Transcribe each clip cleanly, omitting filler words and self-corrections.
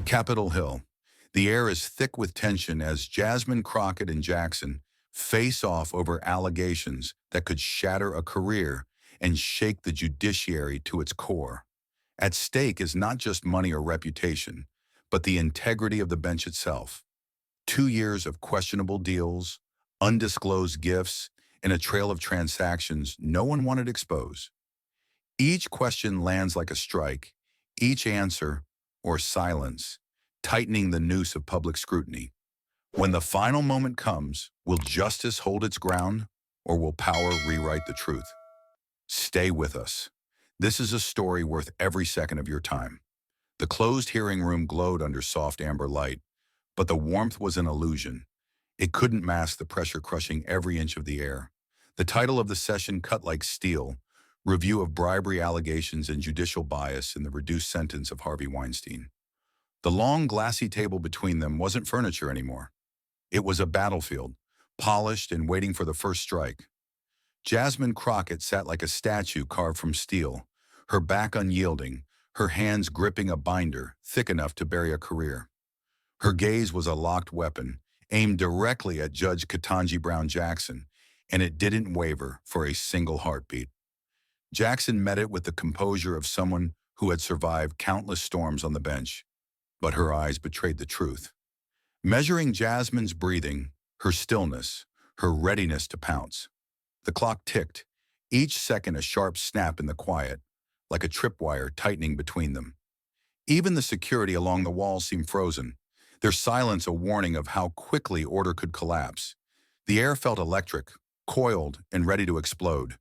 Capitol Hill. The air is thick with tension as Jasmine, Crockett, and Jackson face off over allegations that could shatter a career and shake the judiciary to its core. At stake is not just money or reputation, but the integrity of the bench itself. 2 years of questionable deals, undisclosed gifts, and a trail of transactions no one wanted exposed. Each question lands like a strike, each answer, or silence, tightening the noose of public scrutiny. When the final moment comes, will justice hold its ground, or will power rewrite the truth? Stay with us. This is a story worth every second of your time. The closed hearing room glowed under soft amber light, but the warmth was an illusion. It couldn't mask the pressure crushing every inch of the air. The title of the session cut like steel: Review of Bribery Allegations and Judicial Bias in the Reduced Sentence of Harvey Weinstein. The long, glassy table between them wasn't furniture anymore. It was a battlefield, polished and waiting for the first strike. Jasmine Crockett sat like a statue carved from steel, her back unyielding, her hands gripping a binder thick enough to bury a career. Her gaze was a locked weapon, aimed directly at Judge Ketanji Brown Jackson, and it didn't waver for a single heartbeat. Jackson met it with the composure of someone who had survived countless storms on the bench, but her eyes betrayed the truth. Measuring Jasmine's breathing, her stillness, her readiness to pounce. The clock ticked, each second a sharp snap in the quiet, like a tripwire tightening between them. Even the security along the walls seemed frozen, their silence a warning of how quickly order could collapse. The air felt electric, coiled, and ready to explode.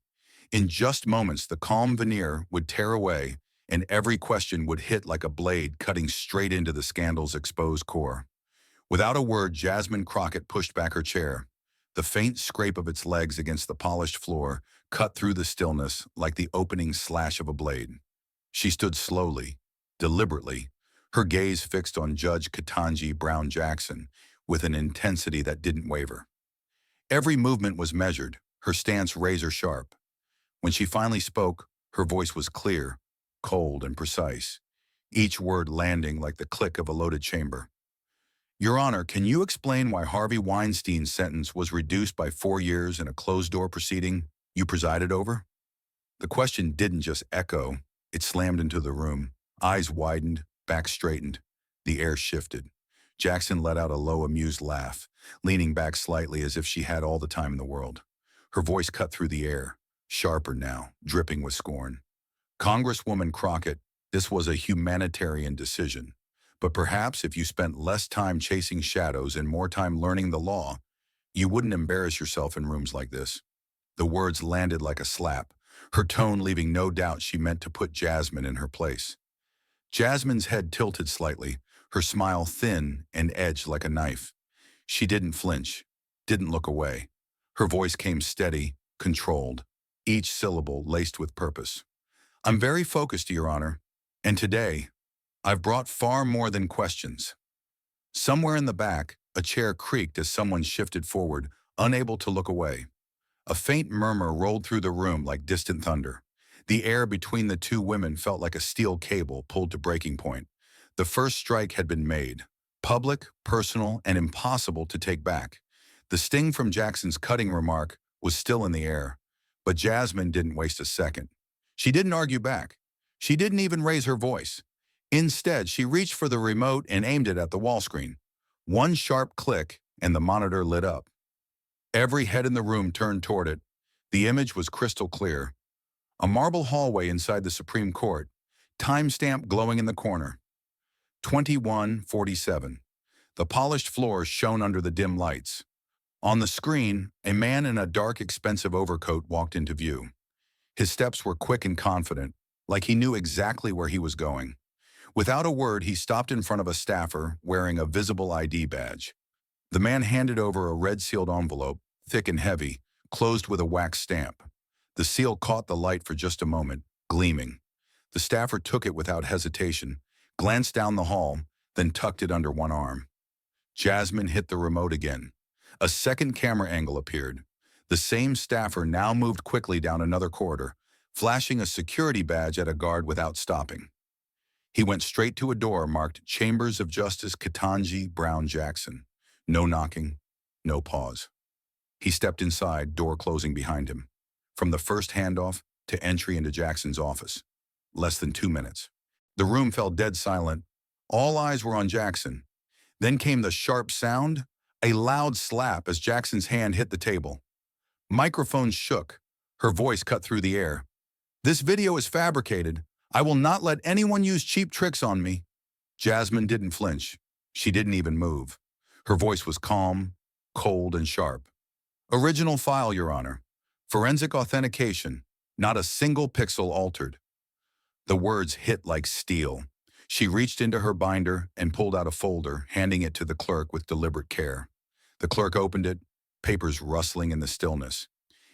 In just moments, the calm veneer would tear away, and every question would hit like a blade cutting straight into the scandal's exposed core. Without a word, Jasmine Crockett pushed back her chair. The faint scrape of its legs against the polished floor cut through the stillness like the opening slash of a blade. She stood slowly, deliberately, her gaze fixed on Judge Ketanji Brown Jackson with an intensity that didn't waver. Every movement was measured, her stance razor sharp. When she finally spoke, her voice was clear, cold, and precise, each word landing like the click of a loaded chamber. Your Honor, can you explain why Harvey Weinstein's sentence was reduced by 4 years in a closed-door proceeding you presided over? The question didn't just echo, it slammed into the room. Eyes widened, back straightened. The air shifted. Jackson let out a low, amused laugh, leaning back slightly as if she had all the time in the world. Her voice cut through the air, sharper now, dripping with scorn. Congresswoman Crockett, this was a humanitarian decision. But perhaps if you spent less time chasing shadows and more time learning the law, you wouldn't embarrass yourself in rooms like this. The words landed like a slap, her tone leaving no doubt she meant to put Jasmine in her place. Jasmine's head tilted slightly, her smile thin and edged like a knife. She didn't flinch, didn't look away. Her voice came steady, controlled, each syllable laced with purpose. I'm very focused, Your Honor, and today, I've brought far more than questions. Somewhere in the back, a chair creaked as someone shifted forward, unable to look away. A faint murmur rolled through the room like distant thunder. The air between the two women felt like a steel cable pulled to breaking point. The first strike had been made, public, personal, and impossible to take back. The sting from Jackson's cutting remark was still in the air, but Jasmine didn't waste a second. She didn't argue back. She didn't even raise her voice. Instead, she reached for the remote and aimed it at the wall screen. One sharp click, and the monitor lit up. Every head in the room turned toward it. The image was crystal clear. A marble hallway inside the Supreme Court, timestamp glowing in the corner. 21:47. The polished floors shone under the dim lights. On the screen, a man in a dark, expensive overcoat walked into view. His steps were quick and confident, like he knew exactly where he was going. Without a word, he stopped in front of a staffer wearing a visible ID badge. The man handed over a red-sealed envelope, thick and heavy, closed with a wax stamp. The seal caught the light for just a moment, gleaming. The staffer took it without hesitation, glanced down the hall, then tucked it under one arm. Jasmine hit the remote again. A second camera angle appeared. The same staffer now moved quickly down another corridor, flashing a security badge at a guard without stopping. He went straight to a door marked Chambers of Justice Ketanji Brown Jackson. No knocking, no pause. He stepped inside, door closing behind him. From the first handoff to entry into Jackson's office. Less than 2 minutes. The room fell dead silent. All eyes were on Jackson. Then came the sharp sound, a loud slap as Jackson's hand hit the table. Microphones shook. Her voice cut through the air. "This video is fabricated. I will not let anyone use cheap tricks on me." Jasmine didn't flinch. She didn't even move. Her voice was calm, cold, and sharp. "Original file, Your Honor. Forensic authentication. Not a single pixel altered." The words hit like steel. She reached into her binder and pulled out a folder, handing it to the clerk with deliberate care. The clerk opened it, papers rustling in the stillness.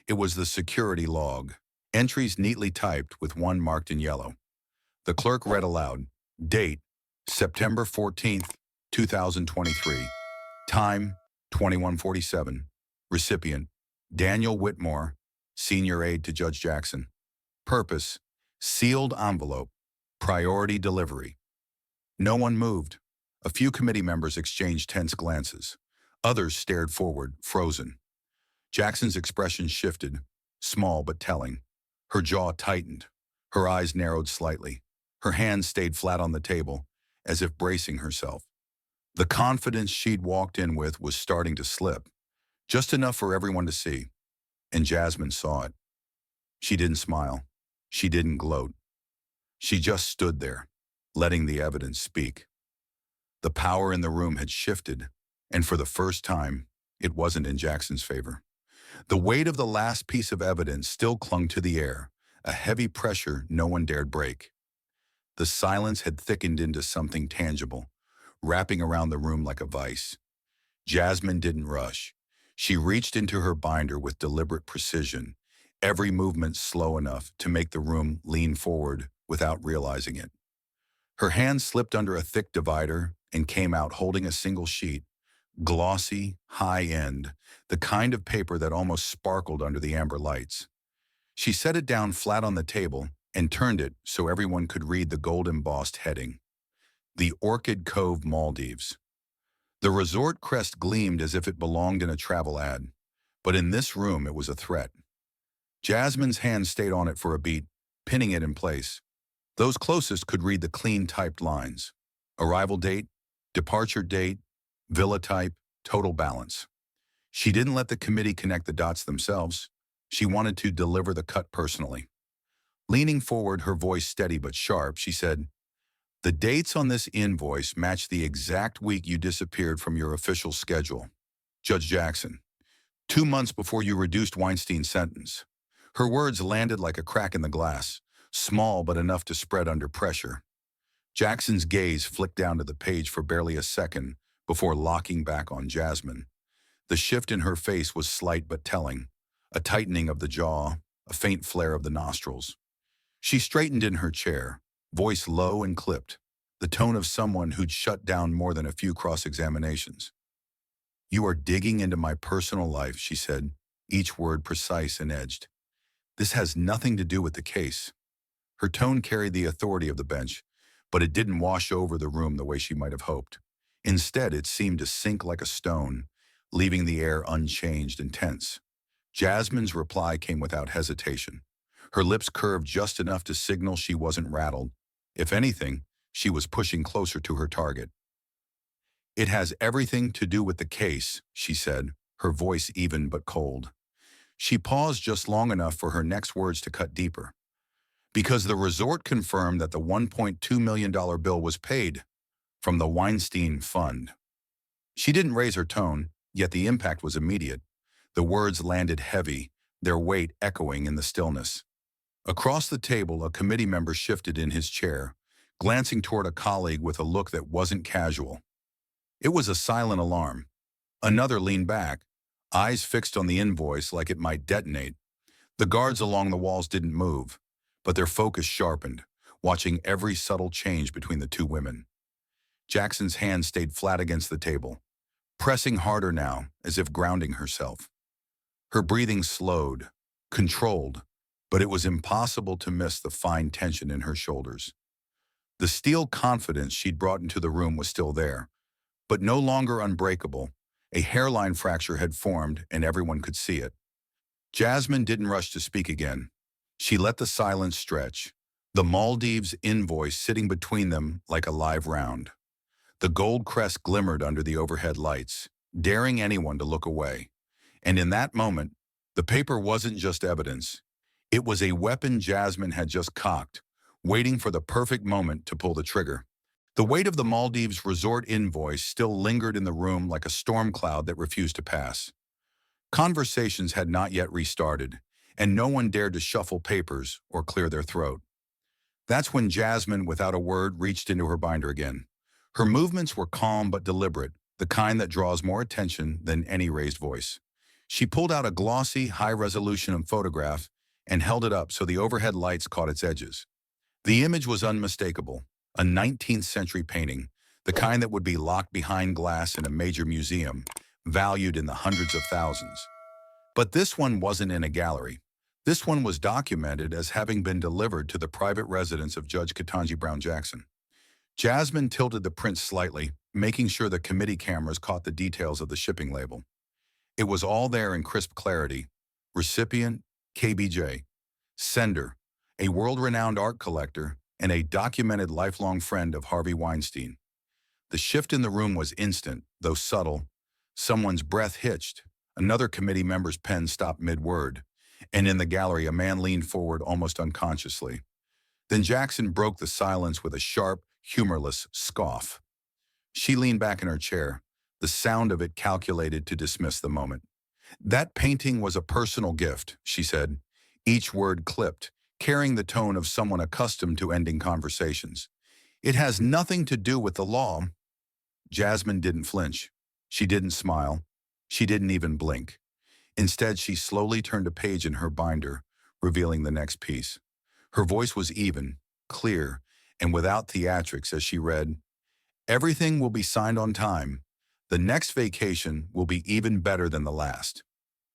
It was the security log, entries neatly typed with one marked in yellow. The clerk read aloud, date, September 14th, 2023. Time, 21:47. Recipient, Daniel Whitmore, senior aide to Judge Jackson. Purpose, sealed envelope, priority delivery. No one moved. A few committee members exchanged tense glances. Others stared forward, frozen. Jackson's expression shifted, small but telling. Her jaw tightened. Her eyes narrowed slightly. Her hands stayed flat on the table, as if bracing herself. The confidence she'd walked in with was starting to slip, just enough for everyone to see. And Jasmine saw it. She didn't smile. She didn't gloat. She just stood there, letting the evidence speak. The power in the room had shifted, and for the first time, it wasn't in Jackson's favor. The weight of the last piece of evidence still clung to the air, a heavy pressure no one dared break. The silence had thickened into something tangible, wrapping around the room like a vice. Jasmine didn't rush. She reached into her binder with deliberate precision, every movement slow enough to make the room lean forward without realizing it. Her hand slipped under a thick divider and came out holding a single sheet, glossy, high-end, the kind of paper that almost sparkled under the amber lights. She set it down flat on the table and turned it so everyone could read the gold-embossed heading. The Orchid Cove, Maldives. The resort crest gleamed as if it belonged in a travel ad, but in this room it was a threat. Jasmine's hand stayed on it for a beat, pinning it in place. Those closest could read the clean-typed lines. Arrival date, departure date, villa type, total balance. She didn't let the committee connect the dots themselves. She wanted to deliver the cut personally. Leaning forward, her voice steady but sharp, she said, "The dates on this invoice match the exact week you disappeared from your official schedule. Judge Jackson, 2 months before you reduced Weinstein's sentence." Her words landed like a crack in the glass, small but enough to spread under pressure. Jackson's gaze flicked down to the page for barely a second before locking back on Jasmine. The shift in her face was slight but telling, a tightening of the jaw, a faint flare of the nostrils. She straightened in her chair, voice low and clipped, the tone of someone who'd shut down more than a few cross-examinations. "You are digging into my personal life," she said, each word precise and edged. "This has nothing to do with the case." Her tone carried the authority of the bench, but it didn't wash over the room the way she might have hoped. Instead, it seemed to sink like a stone, leaving the air unchanged and tense. Jasmine's reply came without hesitation. Her lips curved just enough to signal she wasn't rattled. If anything, she was pushing closer to her target. "It has everything to do with the case," she said, her voice even but cold. She paused just long enough for her next words to cut deeper. "Because the resort confirmed that the $1.2 million bill was paid from the Weinstein Fund." She didn't raise her tone, yet the impact was immediate. The words landed heavy, their weight echoing in the stillness. Across the table, a committee member shifted in his chair, glancing toward a colleague with a look that wasn't casual. It was a silent alarm. Another leaned back, eyes fixed on the invoice like it might detonate. The guards along the walls didn't move, but their focus sharpened, watching every subtle change between the two women. Jackson's hand stayed flat against the table, pressing harder now, as if grounding herself. Her breathing slowed, controlled, but it was impossible to miss the fine tension in her shoulders. The steel confidence she'd brought into the room was still there, but no longer unbreakable. A hairline fracture had formed, and everyone could see it. Jasmine didn't rush to speak again. She let the silence stretch, the Maldives invoice sitting between them like a live round. The gold crest glimmered under the overhead lights, daring anyone to look away. And in that moment, the paper wasn't just evidence. It was a weapon Jasmine had just cocked, waiting for the perfect moment to pull the trigger. The weight of the Maldives resort invoice still lingered in the room like a storm cloud that refused to pass. Conversations had not yet restarted, and no one dared to shuffle papers or clear their throat. That's when Jasmine, without a word, reached into her binder again. Her movements were calm but deliberate, the kind that draws more attention than any raised voice. She pulled out a glossy, high-resolution photograph and held it up so the overhead lights caught its edges. The image was unmistakable, a 19th century painting, the kind that would be locked behind glass in a major museum, valued in the hundreds of thousands. But this one wasn't in a gallery. This one was documented as having been delivered to the private residence of Judge Ketanji Brown Jackson. Jasmine tilted the print slightly, making sure the committee cameras caught the details of the shipping label. It was all there in crisp clarity. Recipient, KBJ. Sender, a world-renowned art collector and a documented lifelong friend of Harvey Weinstein. The shift in the room was instant, though subtle. Someone's breath hitched. Another committee member's pen stopped mid-word, and in the gallery a man leaned forward almost unconsciously. Then Jackson broke the silence with a sharp, humorless scoff. She leaned back in her chair, the sound of it calculated to dismiss the moment. "That painting was a personal gift," she said, each word clipped, carrying the tone of someone accustomed to ending conversations. "It has nothing to do with the law." Jasmine didn't flinch. She didn't smile. She didn't even blink. Instead, she slowly turned a page in her binder, revealing the next piece. Her voice was even, clear, and without theatrics as she read, "Everything will be signed on time. The next vacation will be even better than the last."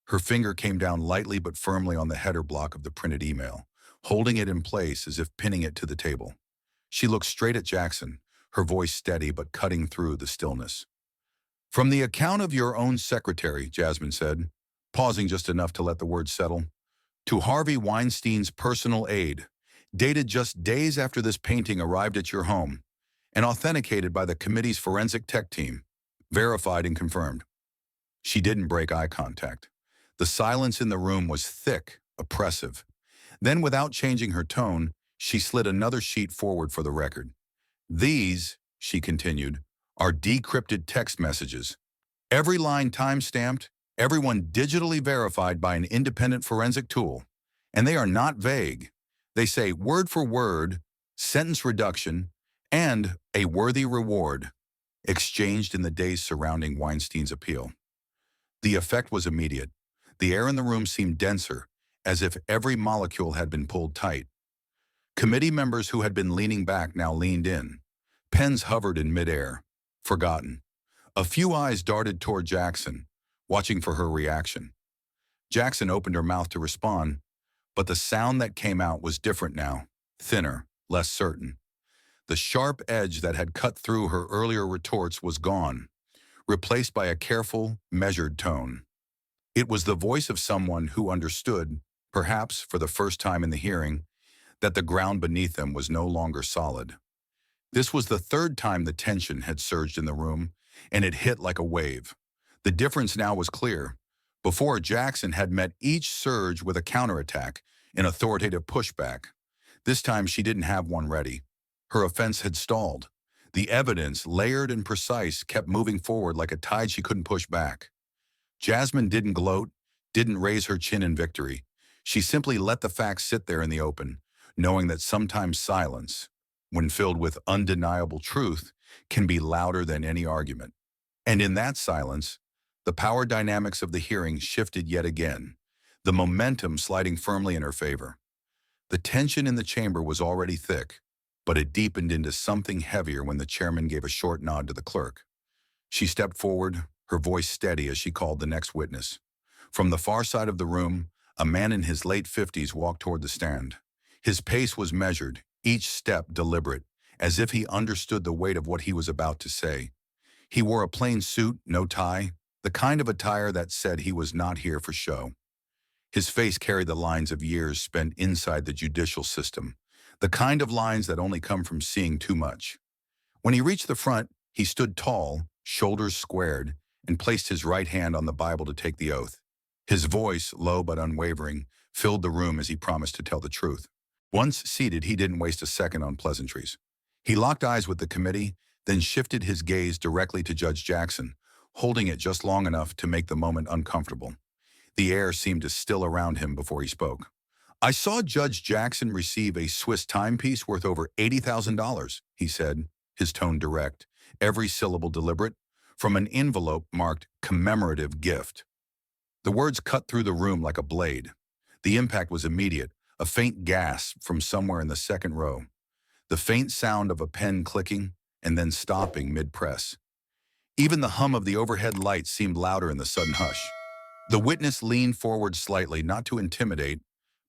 Her finger came down lightly but firmly on the header block of the printed email, holding it in place as if pinning it to the table. She looked straight at Jackson, her voice steady but cutting through the stillness. "From the account of your own secretary," Jasmine said, pausing just enough to let the words settle, "to Harvey Weinstein's personal aide, dated just days after this painting arrived at your home, and authenticated by the committee's forensic tech team, verified and confirmed." She didn't break eye contact. The silence in the room was thick, oppressive. Then, without changing her tone, she slid another sheet forward for the record. "These," she continued, "are decrypted text messages. Every line time-stamped, everyone digitally verified by an independent forensic tool. And they are not vague. They say word for word, sentence reduction, and a worthy reward, exchanged in the days surrounding Weinstein's appeal." The effect was immediate. The air in the room seemed denser, as if every molecule had been pulled tight. Committee members who had been leaning back now leaned in. Pens hovered in midair, forgotten. A few eyes darted toward Jackson, watching for her reaction. Jackson opened her mouth to respond, but the sound that came out was different now, thinner, less certain. The sharp edge that had cut through her earlier retorts was gone, replaced by a careful, measured tone. It was the voice of someone who understood, perhaps for the first time in the hearing, that the ground beneath them was no longer solid. This was the third time the tension had surged in the room, and it hit like a wave. The difference now was clear. Before, Jackson had met each surge with a counterattack, an authoritative pushback. This time she didn't have one ready. Her offense had stalled. The evidence, layered and precise, kept moving forward like a tide she couldn't push back. Jasmine didn't gloat, didn't raise her chin in victory. She simply let the facts sit there in the open, knowing that sometimes silence, when filled with undeniable truth, can be louder than any argument. And in that silence, the power dynamics of the hearing shifted yet again, the momentum sliding firmly in her favor. The tension in the chamber was already thick, but it deepened into something heavier when the chairman gave a short nod to the clerk. She stepped forward, her voice steady as she called the next witness. From the far side of the room, a man in his late 50s walked toward the stand. His pace was measured, each step deliberate, as if he understood the weight of what he was about to say. He wore a plain suit, no tie, the kind of attire that said he was not here for show. His face carried the lines of years spent inside the judicial system, the kind of lines that only come from seeing too much. When he reached the front, he stood tall, shoulders squared, and placed his right hand on the Bible to take the oath. His voice, low but unwavering, filled the room as he promised to tell the truth. Once seated, he didn't waste a second on pleasantries. He locked eyes with the committee, then shifted his gaze directly to Judge Jackson, holding it just long enough to make the moment uncomfortable. The air seemed to still around him before he spoke. "I saw Judge Jackson receive a Swiss timepiece worth over $80,000, he said, his tone direct, every syllable deliberate, from an envelope marked commemorative gift. The words cut through the room like a blade. The impact was immediate, a faint gasp from somewhere in the second row, the faint sound of a pen clicking and then stopping mid-press. Even the hum of the overhead lights seemed louder in the sudden hush. The witness leaned forward slightly, not to intimidate,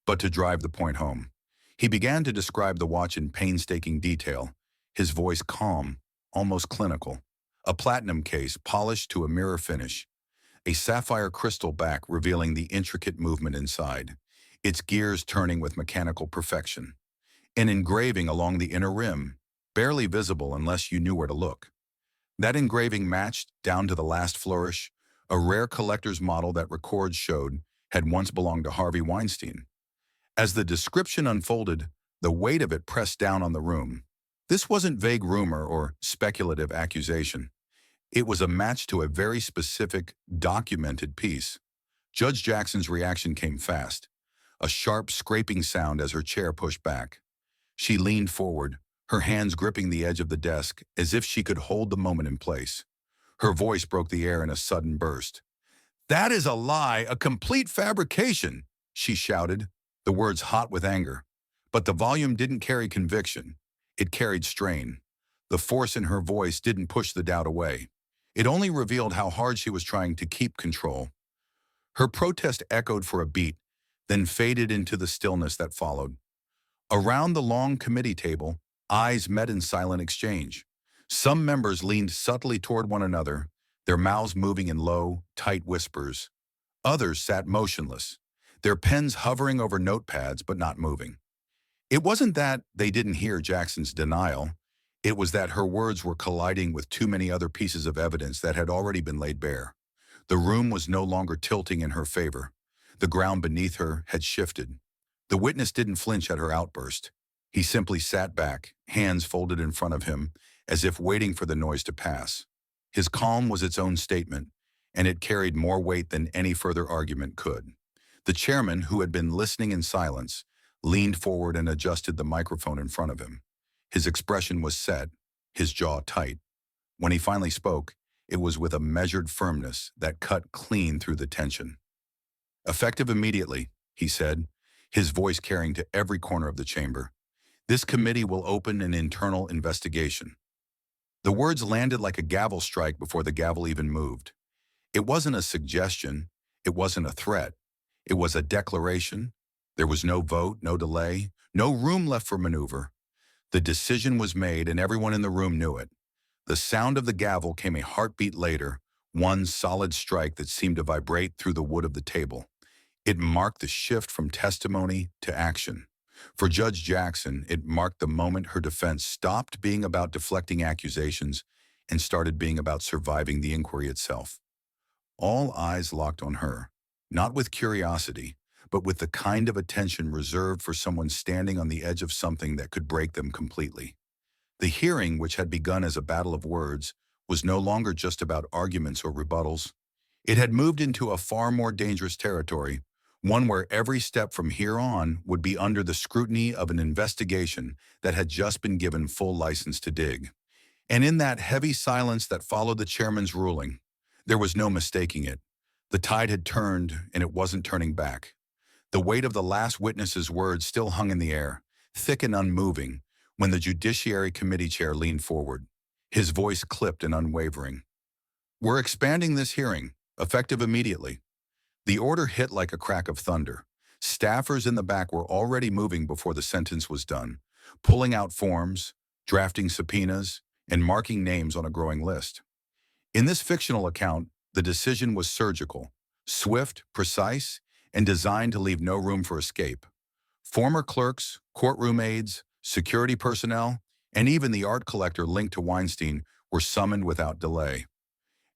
but to drive the point home. He began to describe the watch in painstaking detail, his voice calm, almost clinical. A platinum case polished to a mirror finish, a sapphire crystal back revealing the intricate movement inside, its gears turning with mechanical perfection. An engraving along the inner rim, barely visible unless you knew where to look. That engraving matched, down to the last flourish, a rare collector's model that records showed had once belonged to Harvey Weinstein. As the description unfolded, the weight of it pressed down on the room. This wasn't vague rumor or speculative accusation. It was a match to a very specific, documented piece. Judge Jackson's reaction came fast, a sharp scraping sound as her chair pushed back. She leaned forward, her hands gripping the edge of the desk as if she could hold the moment in place. Her voice broke the air in a sudden burst. "That is a lie, a complete fabrication," she shouted, the words hot with anger. But the volume didn't carry conviction. It carried strain. The force in her voice didn't push the doubt away. It only revealed how hard she was trying to keep control. Her protest echoed for a beat, then faded into the stillness that followed. Around the long committee table, eyes met in silent exchange. Some members leaned subtly toward one another, their mouths moving in low, tight whispers. Others sat motionless, their pens hovering over notepads but not moving. It wasn't that they didn't hear Jackson's denial. It was that her words were colliding with too many other pieces of evidence that had already been laid bare. The room was no longer tilting in her favor. The ground beneath her had shifted. The witness didn't flinch at her outburst. He simply sat back, hands folded in front of him, as if waiting for the noise to pass. His calm was its own statement, and it carried more weight than any further argument could. The chairman, who had been listening in silence, leaned forward and adjusted the microphone in front of him. His expression was set, his jaw tight. When he finally spoke, it was with a measured firmness that cut clean through the tension. "Effective immediately," he said, his voice carrying to every corner of the chamber. "This committee will open an internal investigation." The words landed like a gavel strike before the gavel even moved. It wasn't a suggestion. It wasn't a threat. It was a declaration. There was no vote, no delay, no room left for maneuver. The decision was made and everyone in the room knew it. The sound of the gavel came a heartbeat later, one solid strike that seemed to vibrate through the wood of the table. It marked the shift from testimony to action. For Judge Jackson, it marked the moment her defense stopped being about deflecting accusations and started being about surviving the inquiry itself. All eyes locked on her, not with curiosity, but with the kind of attention reserved for someone standing on the edge of something that could break them completely. The hearing, which had begun as a battle of words, was no longer just about arguments or rebuttals. It had moved into a far more dangerous territory, one where every step from here on would be under the scrutiny of an investigation that had just been given full license to dig. And in that heavy silence that followed the chairman's ruling, there was no mistaking it. The tide had turned, and it wasn't turning back. The weight of the last witness's words still hung in the air, thick and unmoving, when the Judiciary Committee chair leaned forward. His voice clipped and unwavering. "We're expanding this hearing, effective immediately." The order hit like a crack of thunder. Staffers in the back were already moving before the sentence was done, pulling out forms, drafting subpoenas, and marking names on a growing list. In this fictional account, the decision was surgical, swift, precise, and designed to leave no room for escape. Former clerks, courtroom aides, security personnel, and even the art collector linked to Weinstein were summoned without delay.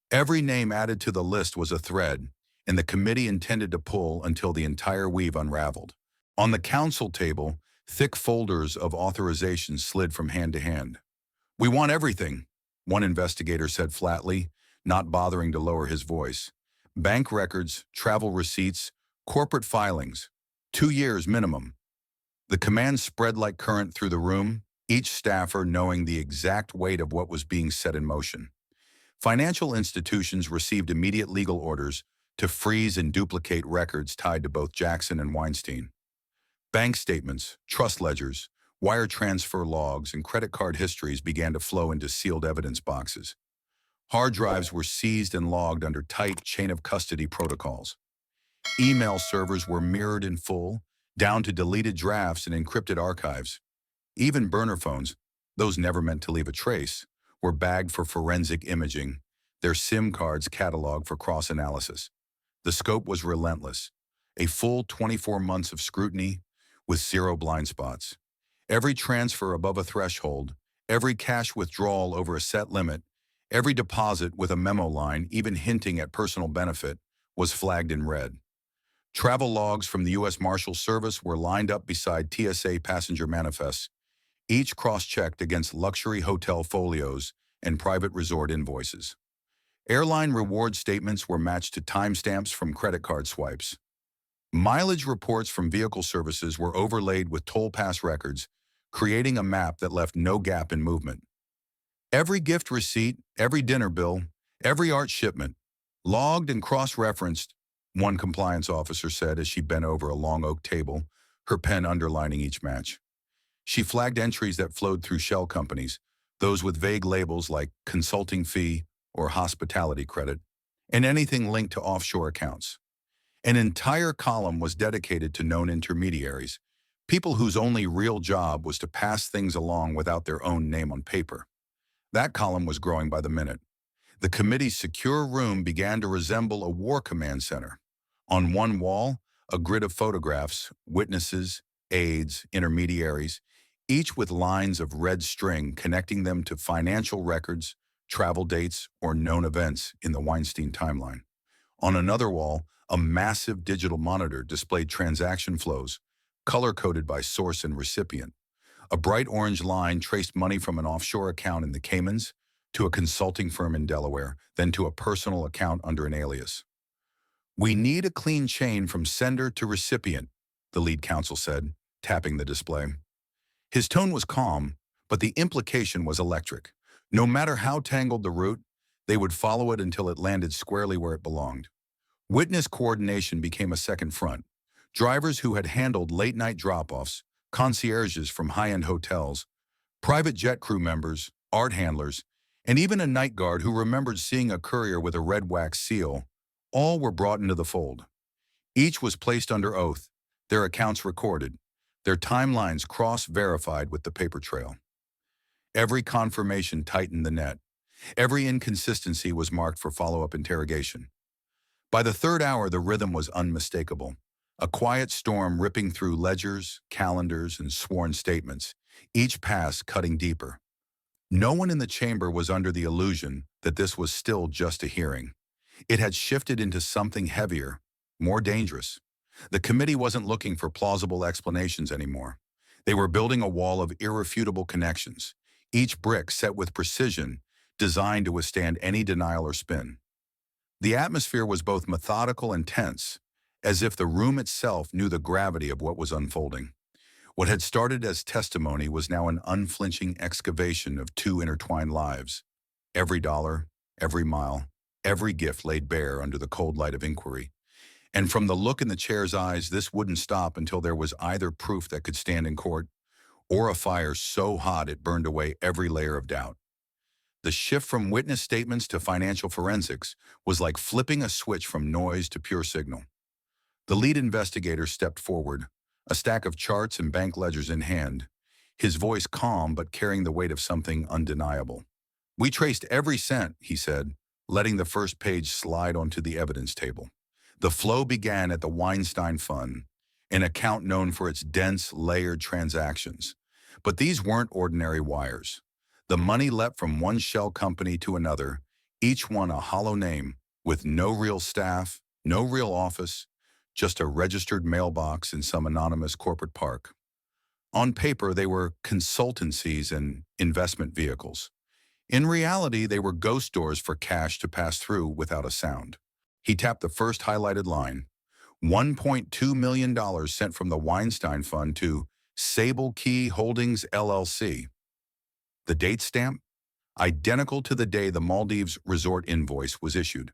Every name added to the list was a thread, and the committee intended to pull until the entire weave unraveled. On the council table, thick folders of authorizations slid from hand to hand. "We want everything," one investigator said flatly, not bothering to lower his voice. "Bank records, travel receipts, corporate filings. 2 years minimum." The command spread like current through the room, each staffer knowing the exact weight of what was being set in motion. Financial institutions received immediate legal orders to freeze and duplicate records tied to both Jackson and Weinstein. Bank statements, trust ledgers, wire transfer logs, and credit card histories began to flow into sealed evidence boxes. Hard drives were seized and logged under tight chain of custody protocols. Email servers were mirrored in full, down to deleted drafts and encrypted archives. Even burner phones, those never meant to leave a trace, were bagged for forensic imaging, their SIM cards cataloged for cross-analysis. The scope was relentless, a full 24 months of scrutiny with zero blind spots. Every transfer above a threshold, every cash withdrawal over a set limit, every deposit with a memo line, even hinting at personal benefit, was flagged in red. Travel logs from the U.S. Marshal Service were lined up beside TSA passenger manifests, each cross-checked against luxury hotel folios and private resort invoices. Airline reward statements were matched to timestamps from credit card swipes. Mileage reports from vehicle services were overlaid with toll pass records, creating a map that left no gap in movement. Every gift receipt, every dinner bill, every art shipment, logged and cross-referenced, one compliance officer said as she bent over a long oak table, her pen underlining each match. She flagged entries that flowed through shell companies, those with vague labels like consulting fee or hospitality credit, and anything linked to offshore accounts. An entire column was dedicated to known intermediaries, people whose only real job was to pass things along without their own name on paper. That column was growing by the minute. The committee's secure room began to resemble a war command center. On one wall, a grid of photographs, witnesses, aides, intermediaries, each with lines of red string connecting them to financial records, travel dates, or known events in the Weinstein timeline. On another wall, a massive digital monitor displayed transaction flows, color-coded by source and recipient. A bright orange line traced money from an offshore account in the Caymans to a consulting firm in Delaware, then to a personal account under an alias. "We need a clean chain from sender to recipient," the lead counsel said, tapping the display. His tone was calm, but the implication was electric. No matter how tangled the route, they would follow it until it landed squarely where it belonged. Witness coordination became a second front. Drivers who had handled late-night drop-offs, concierges from high-end hotels, private jet crew members, art handlers, and even a night guard who remembered seeing a courier with a red wax seal, all were brought into the fold. Each was placed under oath, their accounts recorded, their timelines cross-verified with the paper trail. Every confirmation tightened the net. Every inconsistency was marked for follow-up interrogation. By the third hour, the rhythm was unmistakable. A quiet storm ripping through ledgers, calendars, and sworn statements, each pass cutting deeper. No one in the chamber was under the illusion that this was still just a hearing. It had shifted into something heavier, more dangerous. The committee wasn't looking for plausible explanations anymore. They were building a wall of irrefutable connections, each brick set with precision, designed to withstand any denial or spin. The atmosphere was both methodical and tense, as if the room itself knew the gravity of what was unfolding. What had started as testimony was now an unflinching excavation of two intertwined lives. Every dollar, every mile, every gift laid bare under the cold light of inquiry. And from the look in the chair's eyes, this wouldn't stop until there was either proof that could stand in court, or a fire so hot it burned away every layer of doubt. The shift from witness statements to financial forensics was like flipping a switch from noise to pure signal. The lead investigator stepped forward, a stack of charts and bank ledgers in hand, his voice calm but carrying the weight of something undeniable. "We traced every cent," he said, letting the first page slide onto the evidence table. The flow began at the Weinstein Fund, an account known for its dense, layered transactions. But these weren't ordinary wires. The money leapt from one shell company to another, each one a hollow name, with no real staff, no real office, just a registered mailbox in some anonymous corporate park. On paper, they were consultancies and investment vehicles. In reality, they were ghost doors for cash to pass through without a sound. He tapped the first highlighted line. $1.2 million sent from the Weinstein Fund to Sable Key Holdings, LLC. The date stamp? Identical to the day the Maldives resort invoice was issued.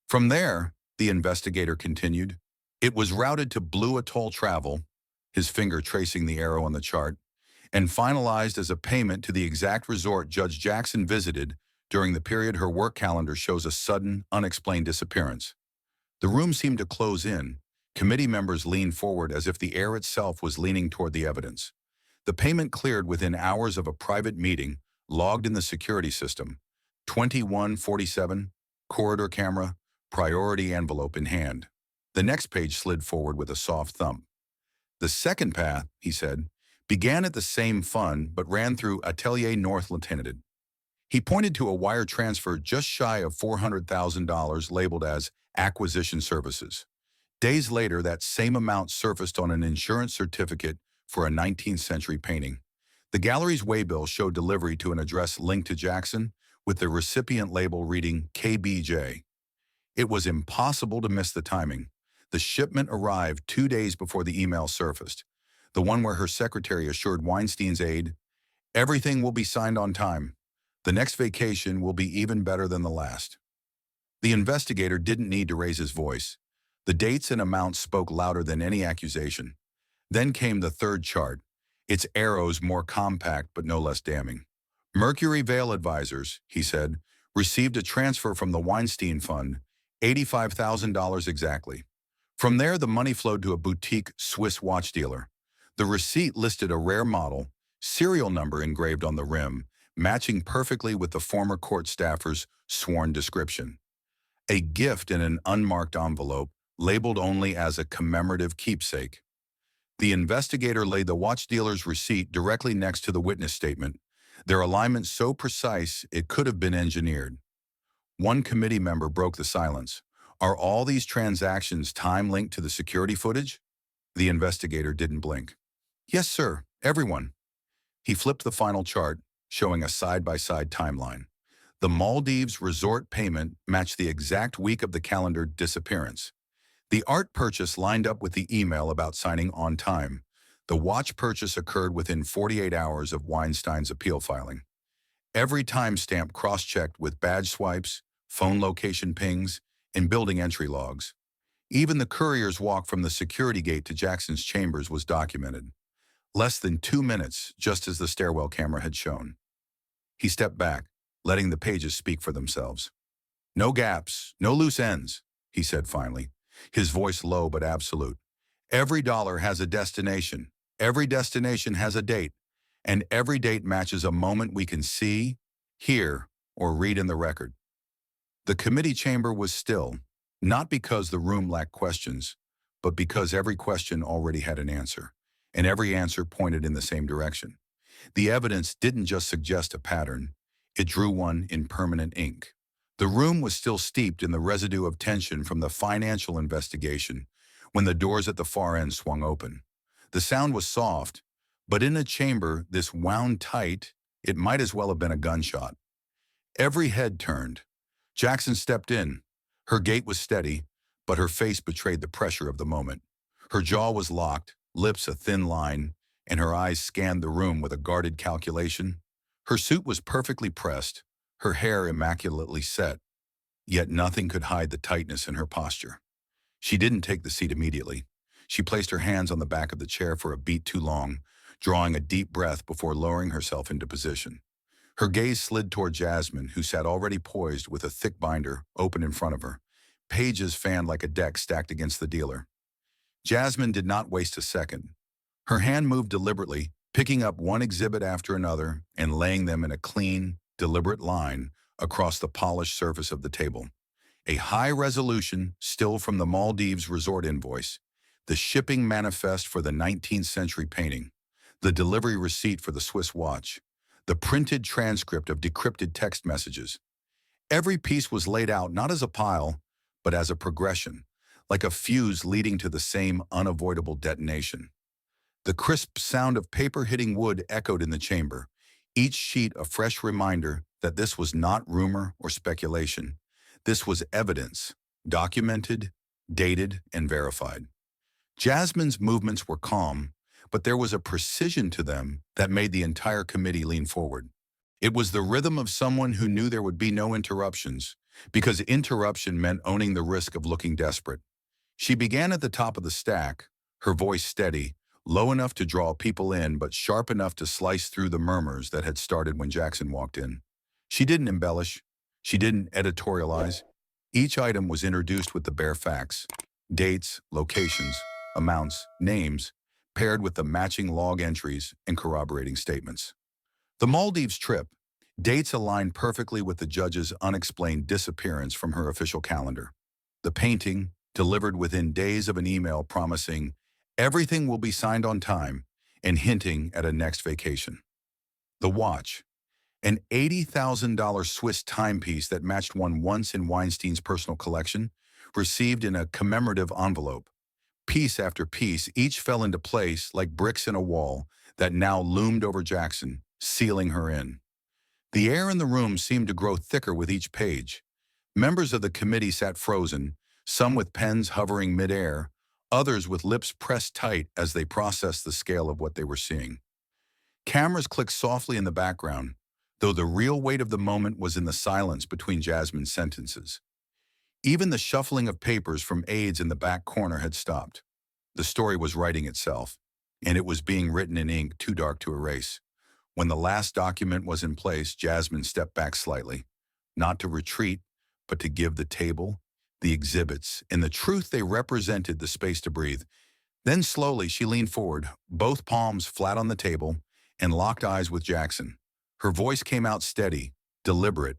From there, the investigator continued, it was routed to Blue Atoll Travel, his finger tracing the arrow on the chart, and finalized as a payment to the exact resort Judge Jackson visited during the period her work calendar shows a sudden, unexplained disappearance. The room seemed to close in. Committee members leaned forward as if the air itself was leaning toward the evidence. The payment cleared within hours of a private meeting, logged in the security system. 2147, corridor camera, priority envelope in hand. The next page slid forward with a soft thump. The second path, he said, began at the same fund but ran through Atelier North Lieutenant. He pointed to a wire transfer just shy of $400,000 labeled as acquisition services. Days later, that same amount surfaced on an insurance certificate for a 19th century painting. The gallery's waybill showed delivery to an address linked to Jackson, with the recipient label reading KBJ. It was impossible to miss the timing. The shipment arrived 2 days before the email surfaced, the one where her secretary assured Weinstein's aide, "Everything will be signed on time. The next vacation will be even better than the last." The investigator didn't need to raise his voice. The dates and amounts spoke louder than any accusation. Then came the third chart, its arrows more compact but no less damning. Mercury Vale Advisors, he said, received a transfer from the Weinstein Fund, $85,000 exactly. From there, the money flowed to a boutique Swiss watch dealer. The receipt listed a rare model, serial number engraved on the rim, matching perfectly with the former court staffer's sworn description. A gift in an unmarked envelope, labeled only as a commemorative keepsake. The investigator laid the watch dealer's receipt directly next to the witness statement, their alignment so precise it could have been engineered. One committee member broke the silence. "Are all these transactions time-linked to the security footage?" The investigator didn't blink. "Yes, sir, everyone." He flipped the final chart, showing a side-by-side timeline. The Maldives resort payment matched the exact week of the calendar disappearance. The art purchase lined up with the email about signing on time. The watch purchase occurred within 48 hours of Weinstein's appeal filing. Every timestamp cross-checked with badge swipes, phone location pings, and building entry logs. Even the courier's walk from the security gate to Jackson's chambers was documented. Less than 2 minutes, just as the stairwell camera had shown. He stepped back, letting the pages speak for themselves. "No gaps, no loose ends," he said finally, his voice low but absolute. "Every dollar has a destination, every destination has a date, and every date matches a moment we can see, hear, or read in the record." The committee chamber was still, not because the room lacked questions, but because every question already had an answer, and every answer pointed in the same direction. The evidence didn't just suggest a pattern, it drew one in permanent ink. The room was still steeped in the residue of tension from the financial investigation when the doors at the far end swung open. The sound was soft, but in a chamber this wound tight, it might as well have been a gunshot. Every head turned. Jackson stepped in. Her gait was steady, but her face betrayed the pressure of the moment. Her jaw was locked, lips a thin line, and her eyes scanned the room with a guarded calculation. Her suit was perfectly pressed, her hair immaculately set, yet nothing could hide the tightness in her posture. She didn't take the seat immediately. She placed her hands on the back of the chair for a beat too long, drawing a deep breath before lowering herself into position. Her gaze slid toward Jasmine, who sat already poised with a thick binder open in front of her, pages fanned like a deck stacked against the dealer. Jasmine did not waste a second. Her hand moved deliberately, picking up one exhibit after another and laying them in a clean, deliberate line across the polished surface of the table. A high-resolution still from the Maldives resort invoice, the shipping manifest for the 19th century painting, the delivery receipt for the Swiss watch, the printed transcript of decrypted text messages. Every piece was laid out not as a pile, but as a progression, like a fuse leading to the same unavoidable detonation. The crisp sound of paper hitting wood echoed in the chamber, each sheet a fresh reminder that this was not rumor or speculation. This was evidence, documented, dated, and verified. Jasmine's movements were calm, but there was a precision to them that made the entire committee lean forward. It was the rhythm of someone who knew there would be no interruptions, because interruption meant owning the risk of looking desperate. She began at the top of the stack, her voice steady, low enough to draw people in but sharp enough to slice through the murmurs that had started when Jackson walked in. She didn't embellish. She didn't editorialize. Each item was introduced with the bare facts: dates, locations, amounts, names, paired with the matching log entries and corroborating statements. The Maldives trip, dates aligned perfectly with the judge's unexplained disappearance from her official calendar. The painting, delivered within days of an email promising everything will be signed on time and hinting at a next vacation. The watch, an $80,000 Swiss timepiece that matched one once in Weinstein's personal collection, received in a commemorative envelope. Piece after piece, each fell into place like bricks in a wall that now loomed over Jackson, sealing her in. The air in the room seemed to grow thicker with each page. Members of the committee sat frozen, some with pens hovering midair, others with lips pressed tight as they processed the scale of what they were seeing. Cameras clicked softly in the background, though the real weight of the moment was in the silence between Jasmine's sentences. Even the shuffling of papers from aides in the back corner had stopped. The story was writing itself, and it was being written in ink too dark to erase. When the last document was in place, Jasmine stepped back slightly, not to retreat, but to give the table, the exhibits, and the truth they represented the space to breathe. Then slowly she leaned forward, both palms flat on the table, and locked eyes with Jackson. Her voice came out steady, deliberate,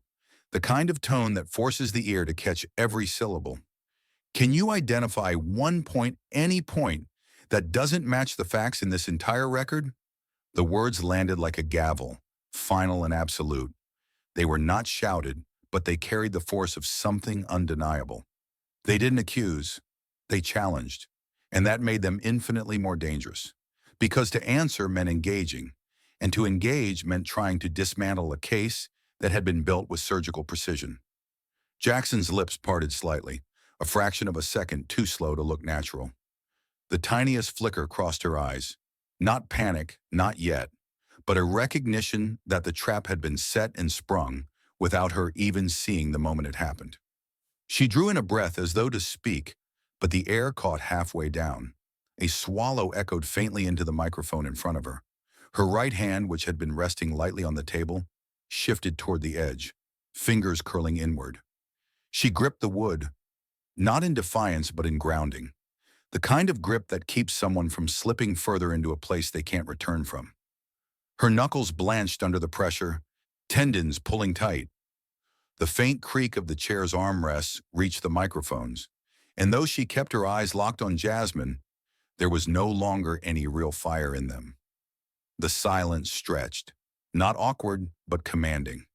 the kind of tone that forces the ear to catch every syllable. Can you identify one point, any point, that doesn't match the facts in this entire record? The words landed like a gavel, final and absolute. They were not shouted, but they carried the force of something undeniable. They didn't accuse, they challenged, and that made them infinitely more dangerous. Because to answer meant engaging, and to engage meant trying to dismantle a case that had been built with surgical precision. Jackson's lips parted slightly, a fraction of a second too slow to look natural. The tiniest flicker crossed her eyes. Not panic, not yet, but a recognition that the trap had been set and sprung without her even seeing the moment it happened. She drew in a breath as though to speak, but the air caught halfway down. A swallow echoed faintly into the microphone in front of her. Her right hand, which had been resting lightly on the table, shifted toward the edge, fingers curling inward. She gripped the wood, not in defiance but in grounding, the kind of grip that keeps someone from slipping further into a place they can't return from. Her knuckles blanched under the pressure, tendons pulling tight. The faint creak of the chair's armrests reached the microphones, and though she kept her eyes locked on Jasmine, there was no longer any real fire in them. The silence stretched, not awkward, but commanding.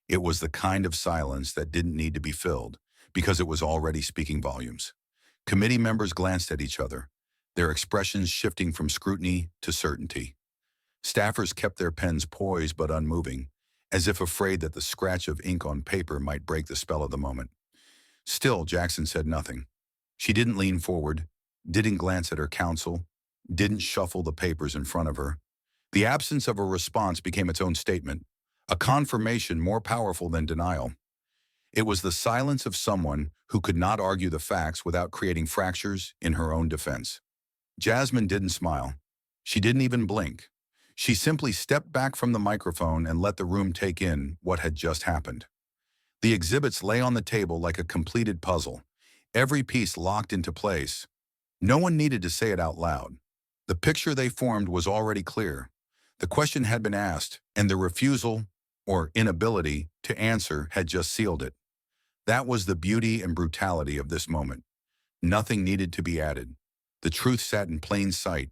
It was the kind of silence that didn't need to be filled, because it was already speaking volumes. Committee members glanced at each other, their expressions shifting from scrutiny to certainty. Staffers kept their pens poised but unmoving, as if afraid that the scratch of ink on paper might break the spell of the moment. Still, Jackson said nothing. She didn't lean forward, didn't glance at her counsel, didn't shuffle the papers in front of her. The absence of a response became its own statement, a confirmation more powerful than denial. It was the silence of someone who could not argue the facts without creating fractures in her own defense. Jasmine didn't smile. She didn't even blink. She simply stepped back from the microphone and let the room take in what had just happened. The exhibits lay on the table like a completed puzzle, every piece locked into place. No one needed to say it out loud. The picture they formed was already clear. The question had been asked, and the refusal or inability to answer had just sealed it. That was the beauty and brutality of this moment. Nothing needed to be added. The truth sat in plain sight,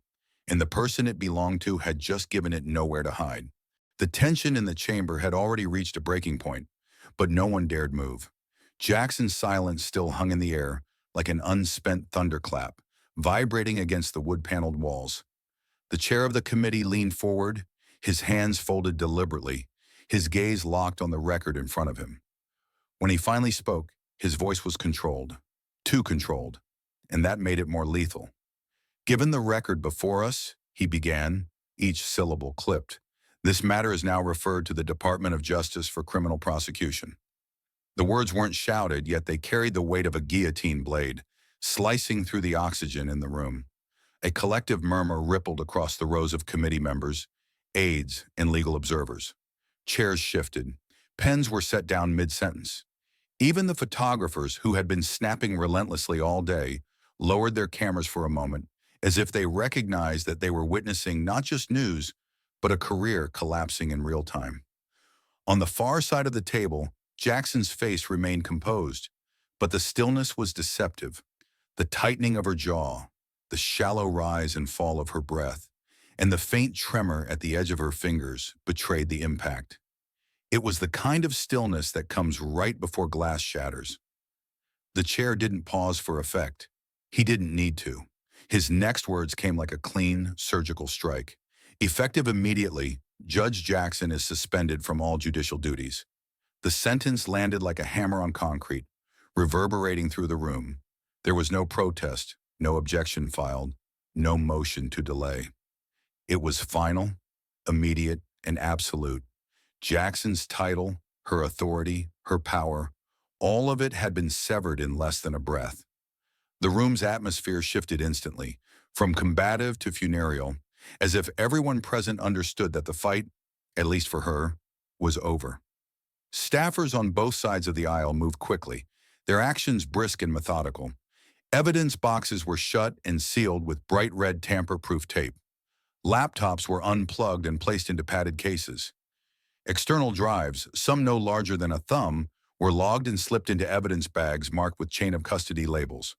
and the person it belonged to had just given it nowhere to hide. The tension in the chamber had already reached a breaking point, but no one dared move. Jackson's silence still hung in the air like an unspent thunderclap, vibrating against the wood-paneled walls. The chair of the committee leaned forward, his hands folded deliberately, his gaze locked on the record in front of him. When he finally spoke, his voice was controlled, too controlled, and that made it more lethal. Given the record before us, he began, each syllable clipped, this matter is now referred to the Department of Justice for criminal prosecution. The words weren't shouted, yet they carried the weight of a guillotine blade, slicing through the oxygen in the room. A collective murmur rippled across the rows of committee members, aides, and legal observers. Chairs shifted. Pens were set down mid-sentence. Even the photographers, who had been snapping relentlessly all day, lowered their cameras for a moment, as if they recognized that they were witnessing not just news, but a career collapsing in real time. On the far side of the table, Jackson's face remained composed, but the stillness was deceptive. The tightening of her jaw, the shallow rise and fall of her breath, and the faint tremor at the edge of her fingers betrayed the impact. It was the kind of stillness that comes right before glass shatters. The chair didn't pause for effect. He didn't need to. His next words came like a clean, surgical strike. Effective immediately, Judge Jackson is suspended from all judicial duties. The sentence landed like a hammer on concrete, reverberating through the room. There was no protest, no objection filed, no motion to delay. It was final, immediate, and absolute. Jackson's title, her authority, her power, all of it had been severed in less than a breath. The room's atmosphere shifted instantly, from combative to funereal, as if everyone present understood that the fight, at least for her, was over. Staffers on both sides of the aisle moved quickly, their actions brisk and methodical. Evidence boxes were shut and sealed with bright red tamper-proof tape. Laptops were unplugged and placed into padded cases. External drives, some no larger than a thumb, were logged and slipped into evidence bags marked with chain of custody labels.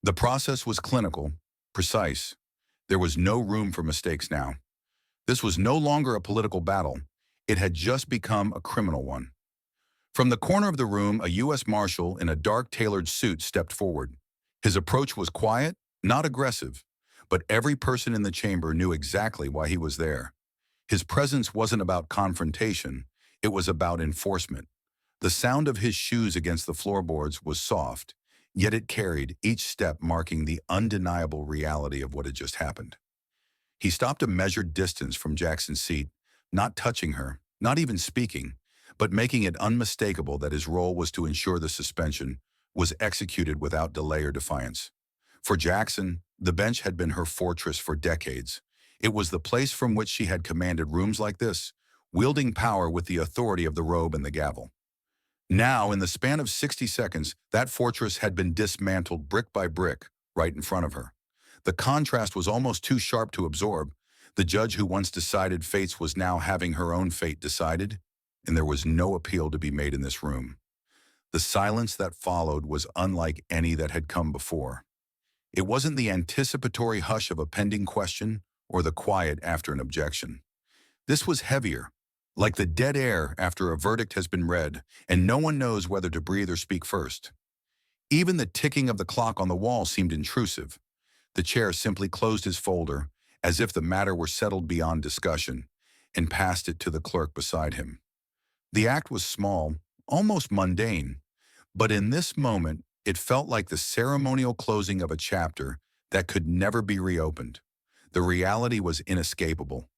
The process was clinical, precise. There was no room for mistakes now. This was no longer a political battle. It had just become a criminal one. From the corner of the room, a U.S. Marshal in a dark tailored suit stepped forward. His approach was quiet, not aggressive, but every person in the chamber knew exactly why he was there. His presence wasn't about confrontation, it was about enforcement. The sound of his shoes against the floorboards was soft, yet it carried, each step marking the undeniable reality of what had just happened. He stopped a measured distance from Jackson's seat, not touching her, not even speaking, but making it unmistakable that his role was to ensure the suspension was executed without delay or defiance. For Jackson, the bench had been her fortress for decades. It was the place from which she had commanded rooms like this, wielding power with the authority of the robe and the gavel. Now, in the span of 60 seconds, that fortress had been dismantled brick by brick, right in front of her. The contrast was almost too sharp to absorb. The judge who once decided fates was now having her own fate decided, and there was no appeal to be made in this room. The silence that followed was unlike any that had come before. It wasn't the anticipatory hush of a pending question or the quiet after an objection. This was heavier, like the dead air after a verdict has been read and no one knows whether to breathe or speak first. Even the ticking of the clock on the wall seemed intrusive. The chair simply closed his folder, as if the matter were settled beyond discussion, and passed it to the clerk beside him. The act was small, almost mundane, but in this moment, it felt like the ceremonial closing of a chapter that could never be reopened. The reality was inescapable.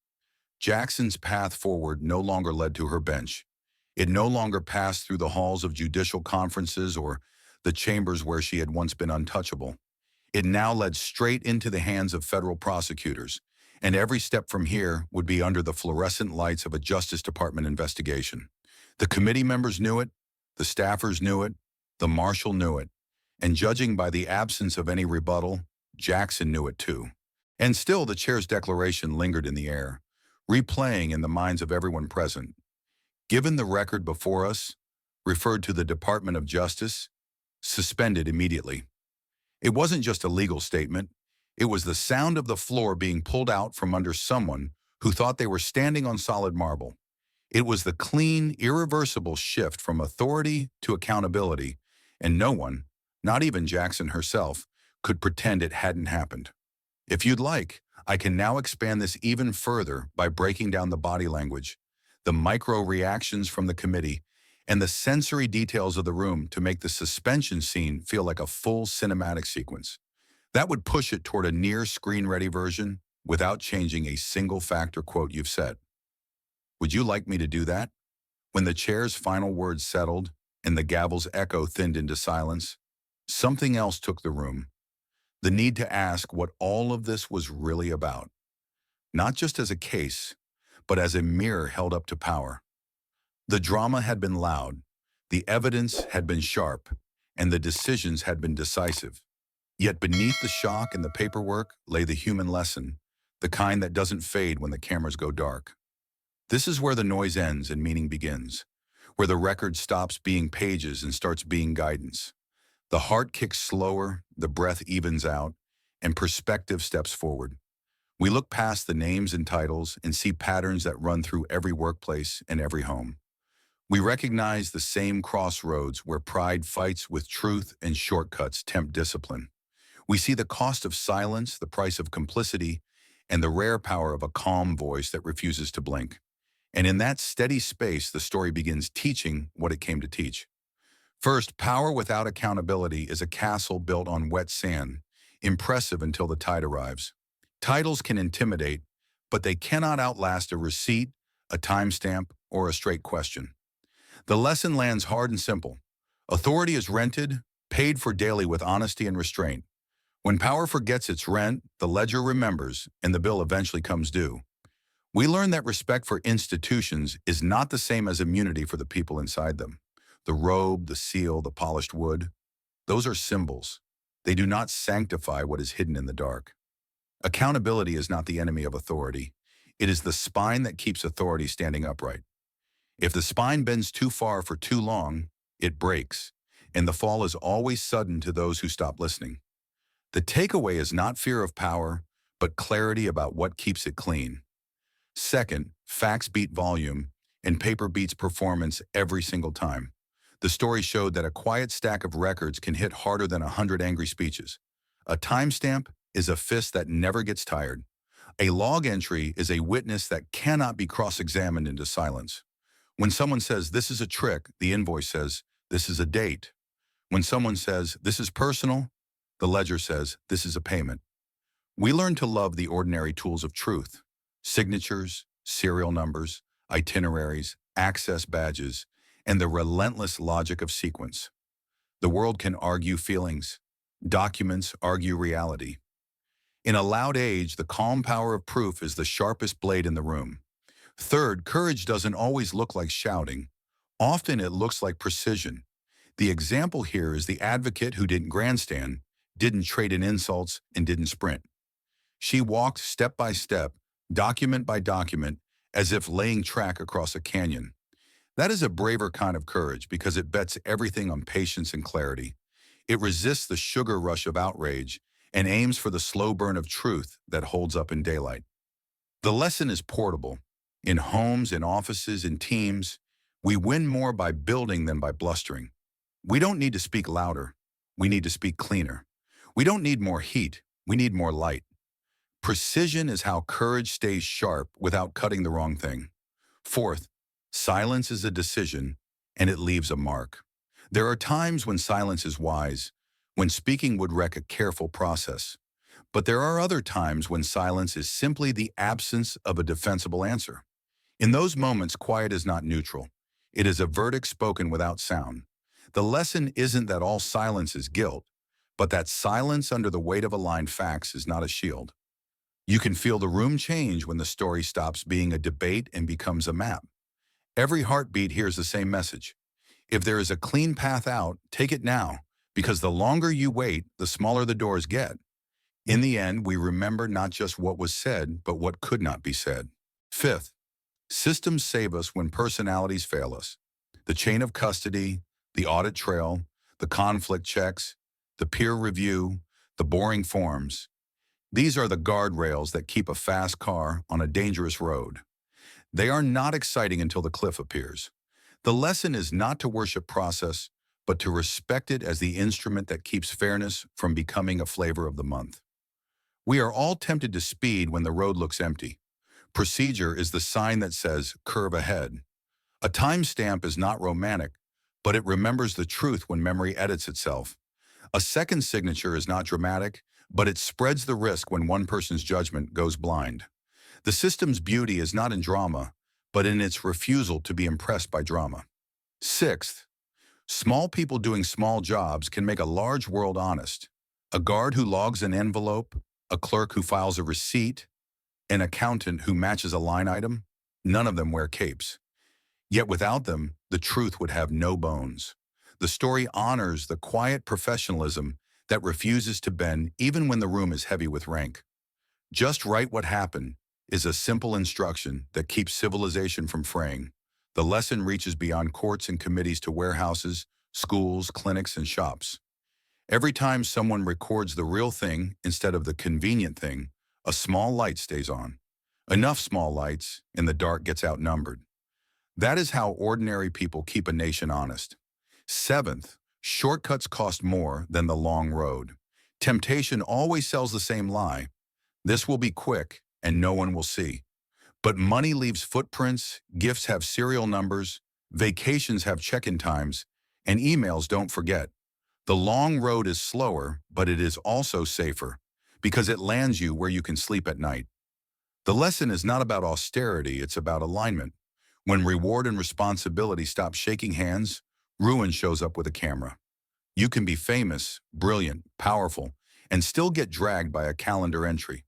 Jackson's path forward no longer led to her bench. It no longer passed through the halls of judicial conferences or the chambers where she had once been untouchable. It now led straight into the hands of federal prosecutors, and every step from here would be under the fluorescent lights of a Justice Department investigation. The committee members knew it, the staffers knew it, the marshal knew it, and judging by the absence of any rebuttal, Jackson knew it too. And still the chair's declaration lingered in the air, replaying in the minds of everyone present. Given the record before us, referred to the Department of Justice, suspended immediately. It wasn't just a legal statement. It was the sound of the floor being pulled out from under someone who thought they were standing on solid marble. It was the clean, irreversible shift from authority to accountability, and no one, not even Jackson herself, could pretend it hadn't happened. If you'd like, I can now expand this even further by breaking down the body language, the micro reactions from the committee, and the sensory details of the room to make the suspension scene feel like a full cinematic sequence. That would push it toward a near screen-ready version without changing a single fact or quote you've said. Would you like me to do that? When the chair's final words settled and the gavel's echo thinned into silence, something else took the room. The need to ask what all of this was really about. Not just as a case, but as a mirror held up to power. The drama had been loud, the evidence had been sharp, and the decisions had been decisive. Yet beneath the shock and the paperwork lay the human lesson, the kind that doesn't fade when the cameras go dark. This is where the noise ends and meaning begins, where the record stops being pages and starts being guidance. The heart kicks slower, the breath evens out, and perspective steps forward. We look past the names and titles and see patterns that run through every workplace and every home. We recognize the same crossroads where pride fights with truth and shortcuts tempt discipline. We see the cost of silence, the price of complicity, and the rare power of a calm voice that refuses to blink. And in that steady space, the story begins teaching what it came to teach. First, power without accountability is a castle built on wet sand, impressive until the tide arrives. Titles can intimidate, but they cannot outlast a receipt, a timestamp, or a straight question. The lesson lands hard and simple. Authority is rented, paid for daily with honesty and restraint. When power forgets its rent, the ledger remembers, and the bill eventually comes due. We learn that respect for institutions is not the same as immunity for the people inside them. The robe, the seal, the polished wood, those are symbols. They do not sanctify what is hidden in the dark. Accountability is not the enemy of authority. It is the spine that keeps authority standing upright. If the spine bends too far for too long, it breaks, and the fall is always sudden to those who stop listening. The takeaway is not fear of power, but clarity about what keeps it clean. Second, facts beat volume, and paper beats performance every single time. The story showed that a quiet stack of records can hit harder than 100 angry speeches. A timestamp is a fist that never gets tired. A log entry is a witness that cannot be cross-examined into silence. When someone says, "This is a trick," the invoice says, "This is a date." When someone says, "This is personal," the ledger says, "This is a payment." We learn to love the ordinary tools of truth: signatures, serial numbers, itineraries, access badges, and the relentless logic of sequence. The world can argue feelings. Documents argue reality. In a loud age, the calm power of proof is the sharpest blade in the room. Third, courage doesn't always look like shouting. Often it looks like precision. The example here is the advocate who didn't grandstand, didn't trade in insults, and didn't sprint. She walked step by step, document by document, as if laying track across a canyon. That is a braver kind of courage because it bets everything on patience and clarity. It resists the sugar rush of outrage and aims for the slow burn of truth that holds up in daylight. The lesson is portable. In homes, in offices, in teams, we win more by building than by blustering. We don't need to speak louder. We need to speak cleaner. We don't need more heat. We need more light. Precision is how courage stays sharp without cutting the wrong thing. Fourth, silence is a decision, and it leaves a mark. There are times when silence is wise, when speaking would wreck a careful process. But there are other times when silence is simply the absence of a defensible answer. In those moments, quiet is not neutral. It is a verdict spoken without sound. The lesson isn't that all silence is guilt, but that silence under the weight of aligned facts is not a shield. You can feel the room change when the story stops being a debate and becomes a map. Every heartbeat hears the same message. If there is a clean path out, take it now, because the longer you wait, the smaller the doors get. In the end, we remember not just what was said, but what could not be said. Fifth, systems save us when personalities fail us. The chain of custody, the audit trail, the conflict checks, the peer review, the boring forms. These are the guardrails that keep a fast car on a dangerous road. They are not exciting until the cliff appears. The lesson is not to worship process, but to respect it as the instrument that keeps fairness from becoming a flavor of the month. We are all tempted to speed when the road looks empty. Procedure is the sign that says, curve ahead. A timestamp is not romantic, but it remembers the truth when memory edits itself. A second signature is not dramatic, but it spreads the risk when one person's judgment goes blind. The system's beauty is not in drama, but in its refusal to be impressed by drama. Sixth, small people doing small jobs can make a large world honest. A guard who logs an envelope, a clerk who files a receipt, an accountant who matches a line item, none of them wear capes. Yet without them, the truth would have no bones. The story honors the quiet professionalism that refuses to bend even when the room is heavy with rank. Just write what happened is a simple instruction that keeps civilization from fraying. The lesson reaches beyond courts and committees to warehouses, schools, clinics, and shops. Every time someone records the real thing instead of the convenient thing, a small light stays on. Enough small lights, and the dark gets outnumbered. That is how ordinary people keep a nation honest. Seventh, shortcuts cost more than the long road. Temptation always sells the same lie. This will be quick, and no one will see. But money leaves footprints, gifts have serial numbers, vacations have check-in times, and emails don't forget. The long road is slower, but it is also safer, because it lands you where you can sleep at night. The lesson is not about austerity, it's about alignment. When reward and responsibility stop shaking hands, ruin shows up with a camera. You can be famous, brilliant, powerful, and still get dragged by a calendar entry.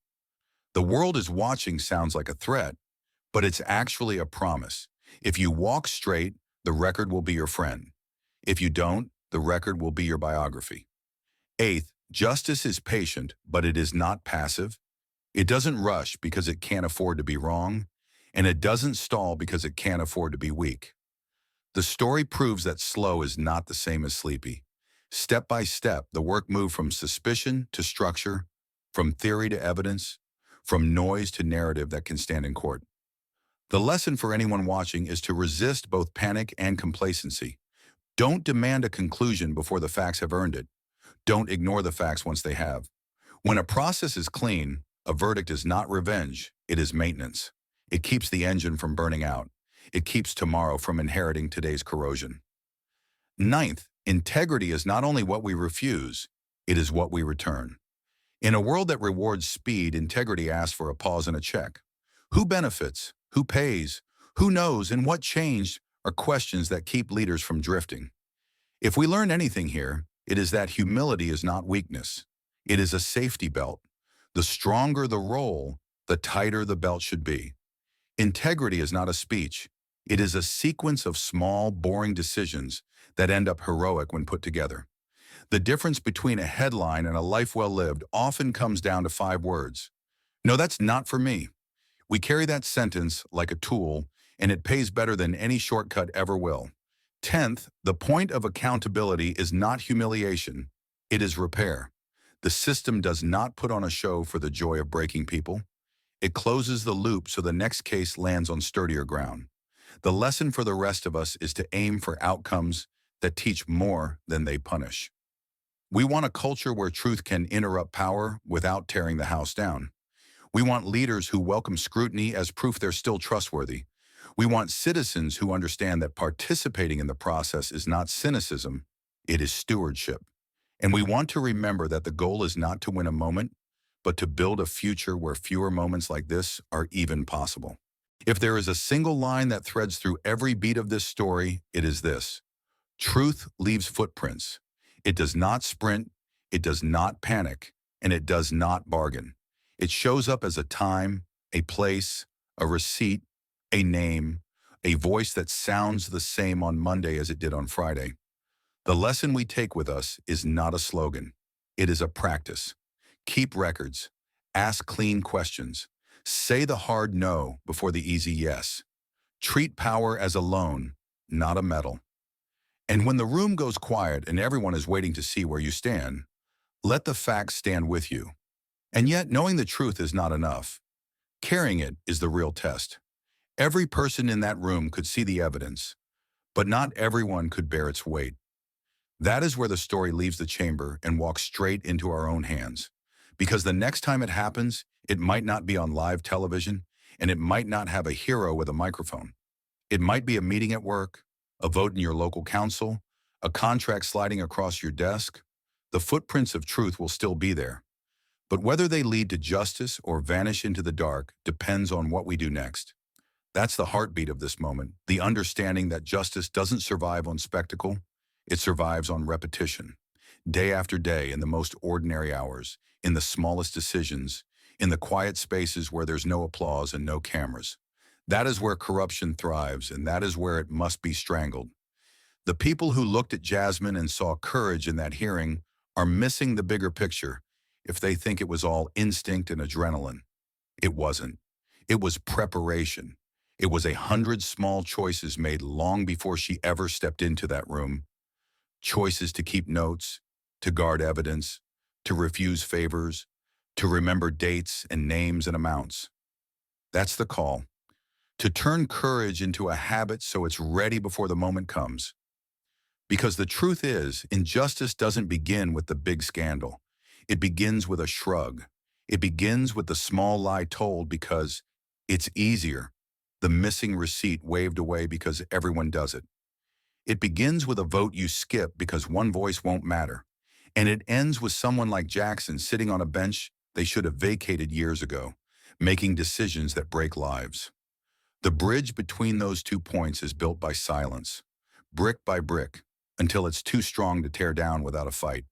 The world is watching sounds like a threat, but it's actually a promise. If you walk straight, the record will be your friend. If you don't, the record will be your biography. Eighth, justice is patient, but it is not passive. It doesn't rush because it can't afford to be wrong, and it doesn't stall because it can't afford to be weak. The story proves that slow is not the same as sleepy. Step by step, the work moved from suspicion to structure, from theory to evidence, from noise to narrative that can stand in court. The lesson for anyone watching is to resist both panic and complacency. Don't demand a conclusion before the facts have earned it. Don't ignore the facts once they have. When a process is clean, a verdict is not revenge, it is maintenance. It keeps the engine from burning out. It keeps tomorrow from inheriting today's corrosion. Ninth, integrity is not only what we refuse, it is what we return. In a world that rewards speed, integrity asks for a pause and a check. Who benefits? Who pays? Who knows? And what changed are questions that keep leaders from drifting. If we learn anything here, it is that humility is not weakness. It is a safety belt. The stronger the role, the tighter the belt should be. Integrity is not a speech. It is a sequence of small, boring decisions that end up heroic when put together. The difference between a headline and a life well lived often comes down to 5 words. No, that's not for me. We carry that sentence like a tool, and it pays better than any shortcut ever will. 10th, the point of accountability is not humiliation, it is repair. The system does not put on a show for the joy of breaking people. It closes the loop so the next case lands on sturdier ground. The lesson for the rest of us is to aim for outcomes that teach more than they punish. We want a culture where truth can interrupt power without tearing the house down. We want leaders who welcome scrutiny as proof they're still trustworthy. We want citizens who understand that participating in the process is not cynicism, it is stewardship. And we want to remember that the goal is not to win a moment, but to build a future where fewer moments like this are even possible. If there is a single line that threads through every beat of this story, it is this: truth leaves footprints. It does not sprint, it does not panic, and it does not bargain. It shows up as a time, a place, a receipt, a name, a voice that sounds the same on Monday as it did on Friday. The lesson we take with us is not a slogan. It is a practice. Keep records. Ask clean questions. Say the hard no before the easy yes. Treat power as a loan, not a medal. And when the room goes quiet and everyone is waiting to see where you stand, let the facts stand with you. And yet, knowing the truth is not enough. Carrying it is the real test. Every person in that room could see the evidence, but not everyone could bear its weight. That is where the story leaves the chamber and walks straight into our own hands. Because the next time it happens, it might not be on live television, and it might not have a hero with a microphone. It might be a meeting at work, a vote in your local council, a contract sliding across your desk. The footprints of truth will still be there. But whether they lead to justice or vanish into the dark depends on what we do next. That's the heartbeat of this moment, the understanding that justice doesn't survive on spectacle, it survives on repetition. Day after day, in the most ordinary hours, in the smallest decisions, in the quiet spaces where there's no applause and no cameras. That is where corruption thrives, and that is where it must be strangled. The people who looked at Jasmine and saw courage in that hearing are missing the bigger picture if they think it was all instinct and adrenaline. It wasn't. It was preparation. It was 100 small choices made long before she ever stepped into that room. Choices to keep notes, to guard evidence, to refuse favors, to remember dates and names and amounts. That's the call. To turn courage into a habit so it's ready before the moment comes. Because the truth is, injustice doesn't begin with the big scandal. It begins with a shrug. It begins with the small lie told because it's easier. The missing receipt waved away because everyone does it. It begins with a vote you skip because one voice won't matter. And it ends with someone like Jackson sitting on a bench they should have vacated years ago, making decisions that break lives. The bridge between those 2 points is built by silence, brick by brick, until it's too strong to tear down without a fight.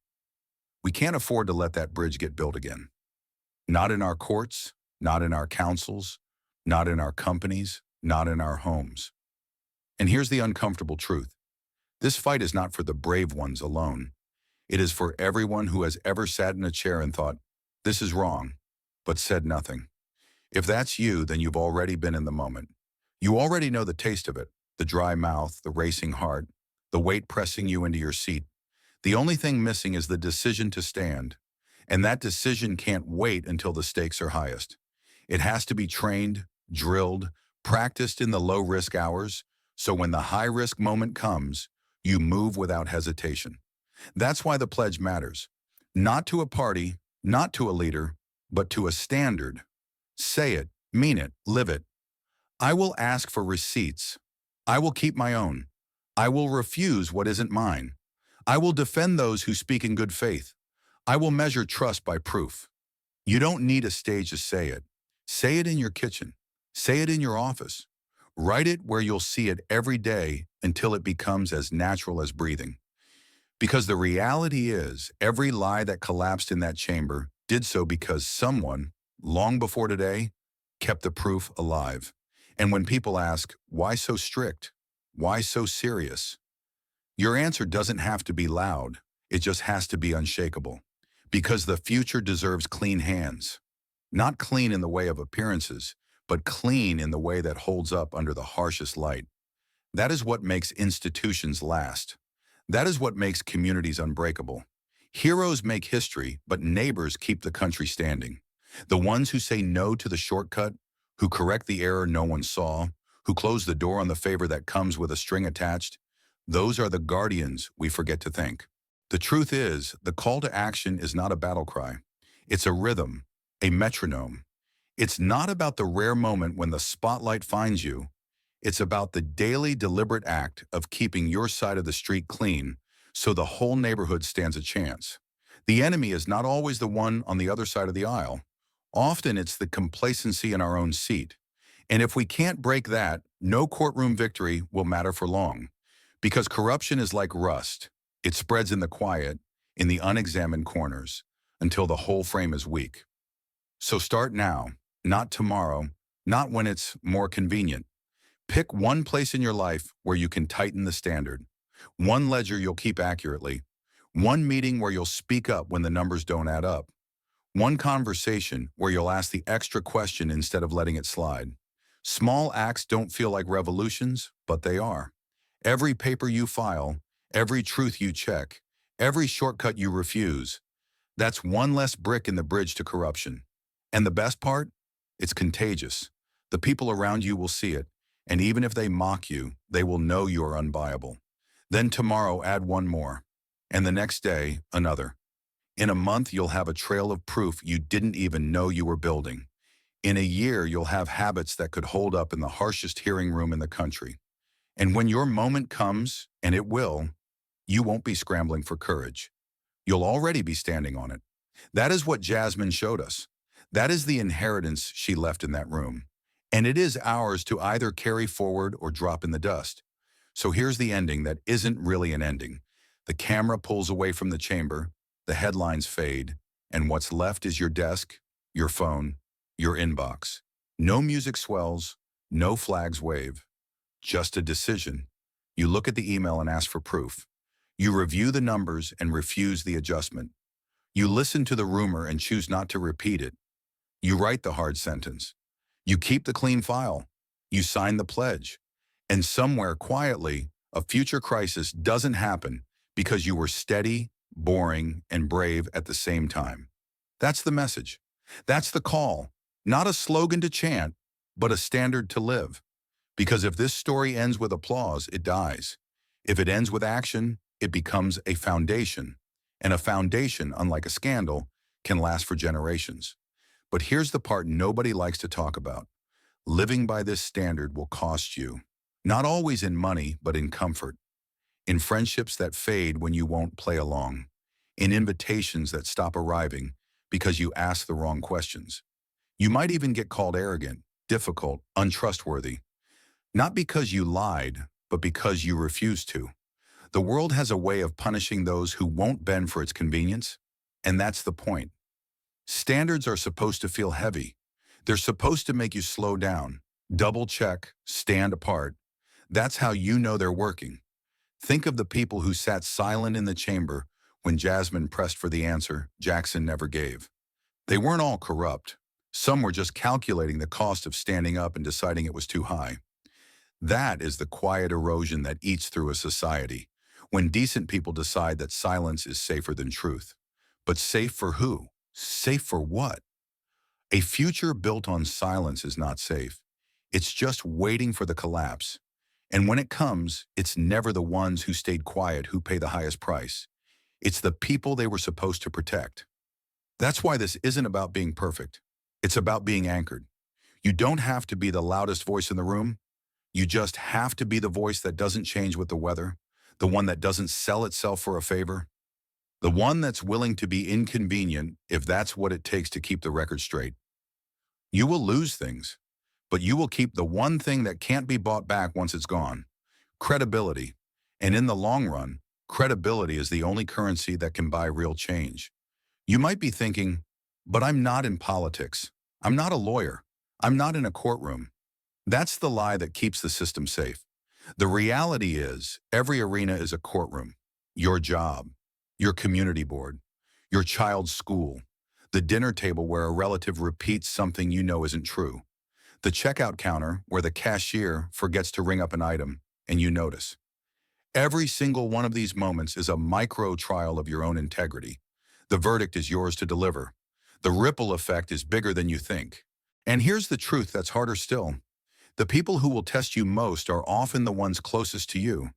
We can't afford to let that bridge get built again. Not in our courts, not in our councils, not in our companies, not in our homes. And here's the uncomfortable truth. This fight is not for the brave ones alone. It is for everyone who has ever sat in a chair and thought, this is wrong, but said nothing. If that's you, then you've already been in the moment. You already know the taste of it, the dry mouth, the racing heart, the weight pressing you into your seat. The only thing missing is the decision to stand, and that decision can't wait until the stakes are highest. It has to be trained, drilled, practiced in the low-risk hours, so when the high-risk moment comes, you move without hesitation. That's why the pledge matters. Not to a party, not to a leader, but to a standard. Say it, mean it, live it. I will ask for receipts. I will keep my own. I will refuse what isn't mine. I will defend those who speak in good faith. I will measure trust by proof. You don't need a stage to say it. Say it in your kitchen. Say it in your office. Write it where you'll see it every day until it becomes as natural as breathing. Because the reality is, every lie that collapsed in that chamber did so because someone, long before today, kept the proof alive. And when people ask, why so strict? Why so serious? Your answer doesn't have to be loud. It just has to be unshakable. Because the future deserves clean hands. Not clean in the way of appearances, but clean in the way that holds up under the harshest light. That is what makes institutions last. That is what makes communities unbreakable. Heroes make history, but neighbors keep the country standing. The ones who say no to the shortcut, who correct the error no one saw, who close the door on the favor that comes with a string attached, those are the guardians we forget to thank. The truth is, the call to action is not a battle cry. It's a rhythm, a metronome. It's not about the rare moment when the spotlight finds you. It's about the daily deliberate act of keeping your side of the street clean so the whole neighborhood stands a chance. The enemy is not always the one on the other side of the aisle. Often it's the complacency in our own seat. And if we can't break that, no courtroom victory will matter for long. Because corruption is like rust. It spreads in the quiet, in the unexamined corners, until the whole frame is weak. So start now, not tomorrow, not when it's more convenient. Pick one place in your life where you can tighten the standard. One ledger you'll keep accurately. One meeting where you'll speak up when the numbers don't add up. One conversation where you'll ask the extra question instead of letting it slide. Small acts don't feel like revolutions, but they are. Every paper you file, every truth you check, every shortcut you refuse, that's one less brick in the bridge to corruption. And the best part? It's contagious. The people around you will see it, and even if they mock you, they will know you are unbuyable. Then tomorrow add one more, and the next day, another. In a month, you'll have a trail of proof you didn't even know you were building. In a year, you'll have habits that could hold up in the harshest hearing room in the country. And when your moment comes, and it will, you won't be scrambling for courage. You'll already be standing on it. That is what Jasmine showed us. That is the inheritance she left in that room. And it is ours to either carry forward or drop in the dust. So here's the ending that isn't really an ending. The camera pulls away from the chamber, the headlines fade, and what's left is your desk, your phone, your inbox. No music swells, no flags wave, just a decision. You look at the email and ask for proof. You review the numbers and refuse the adjustment. You listen to the rumor and choose not to repeat it. You write the hard sentence. You keep the clean file. You sign the pledge. And somewhere quietly, a future crisis doesn't happen because you were steady, boring, and brave at the same time. That's the message. That's the call. Not a slogan to chant, but a standard to live. Because if this story ends with applause, it dies. If it ends with action, it becomes a foundation. And a foundation, unlike a scandal, can last for generations. But here's the part nobody likes to talk about. Living by this standard will cost you. Not always in money, but in comfort. In friendships that fade when you won't play along. In invitations that stop arriving because you ask the wrong questions. You might even get called arrogant, difficult, untrustworthy. Not because you lied, but because you refused to. The world has a way of punishing those who won't bend for its convenience, and that's the point. Standards are supposed to feel heavy. They're supposed to make you slow down, double check, stand apart. That's how you know they're working. Think of the people who sat silent in the chamber when Jasmine pressed for the answer Jackson never gave. They weren't all corrupt. Some were just calculating the cost of standing up and deciding it was too high. That is the quiet erosion that eats through a society, when decent people decide that silence is safer than truth. But safe for who? Safe for what? A future built on silence is not safe. It's just waiting for the collapse. And when it comes, it's never the ones who stayed quiet who pay the highest price. It's the people they were supposed to protect. That's why this isn't about being perfect. It's about being anchored. You don't have to be the loudest voice in the room. You just have to be the voice that doesn't change with the weather, the one that doesn't sell itself for a favor, the one that's willing to be inconvenient if that's what it takes to keep the record straight. You will lose things, but you will keep the one thing that can't be bought back once it's gone: credibility. And in the long run, credibility is the only currency that can buy real change. You might be thinking, but I'm not in politics. I'm not a lawyer. I'm not in a courtroom. That's the lie that keeps the system safe. The reality is, every arena is a courtroom. Your job, your community board, your child's school, the dinner table where a relative repeats something you know isn't true, the checkout counter where the cashier forgets to ring up an item and you notice. Every single one of these moments is a micro trial of your own integrity. The verdict is yours to deliver. The ripple effect is bigger than you think. And here's the truth that's harder still. The people who will test you most are often the ones closest to you.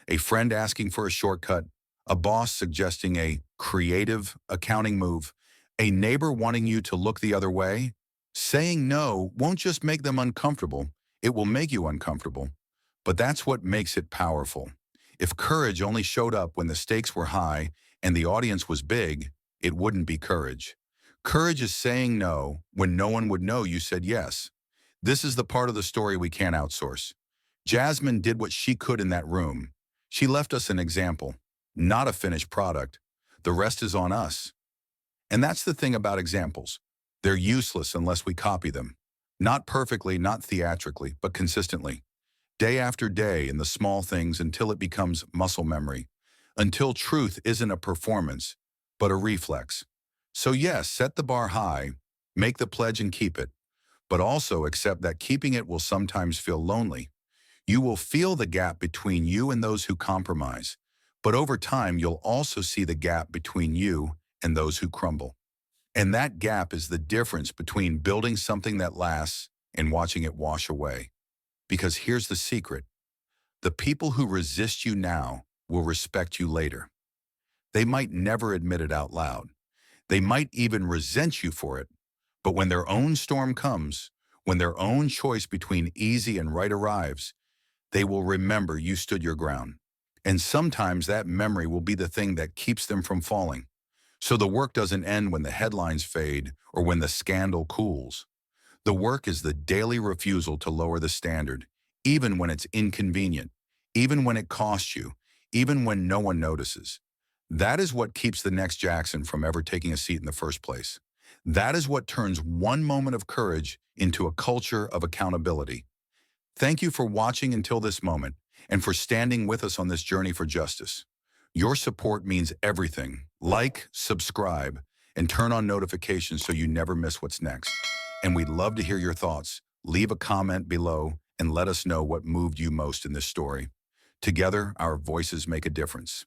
A friend asking for a shortcut, a boss suggesting a creative accounting move, a neighbor wanting you to look the other way. Saying no won't just make them uncomfortable, it will make you uncomfortable. But that's what makes it powerful. If courage only showed up when the stakes were high and the audience was big, it wouldn't be courage. Courage is saying no when no one would know you said yes. This is the part of the story we can't outsource. Jasmine did what she could in that room. She left us an example, not a finished product. The rest is on us. And that's the thing about examples. They're useless unless we copy them. Not perfectly, not theatrically, but consistently. Day after day in the small things until it becomes muscle memory. Until truth isn't a performance, but a reflex. So yes, set the bar high, make the pledge and keep it, but also accept that keeping it will sometimes feel lonely. You will feel the gap between you and those who compromise, but over time you'll also see the gap between you and those who crumble. And that gap is the difference between building something that lasts and watching it wash away. Because here's the secret. The people who resist you now will respect you later. They might never admit it out loud. They might even resent you for it. But when their own storm comes, when their own choice between easy and right arrives, they will remember you stood your ground. And sometimes that memory will be the thing that keeps them from falling. So the work doesn't end when the headlines fade or when the scandal cools. The work is the daily refusal to lower the standard, even when it's inconvenient, even when it costs you, even when no one notices. That is what keeps the next Jackson from ever taking a seat in the first place. That is what turns one moment of courage into a culture of accountability. Thank you for watching until this moment and for standing with us on this journey for justice. Your support means everything. Like, subscribe, and turn on notifications so you never miss what's next. And we'd love to hear your thoughts. Leave a comment below and let us know what moved you most in this story. Together, our voices make a difference.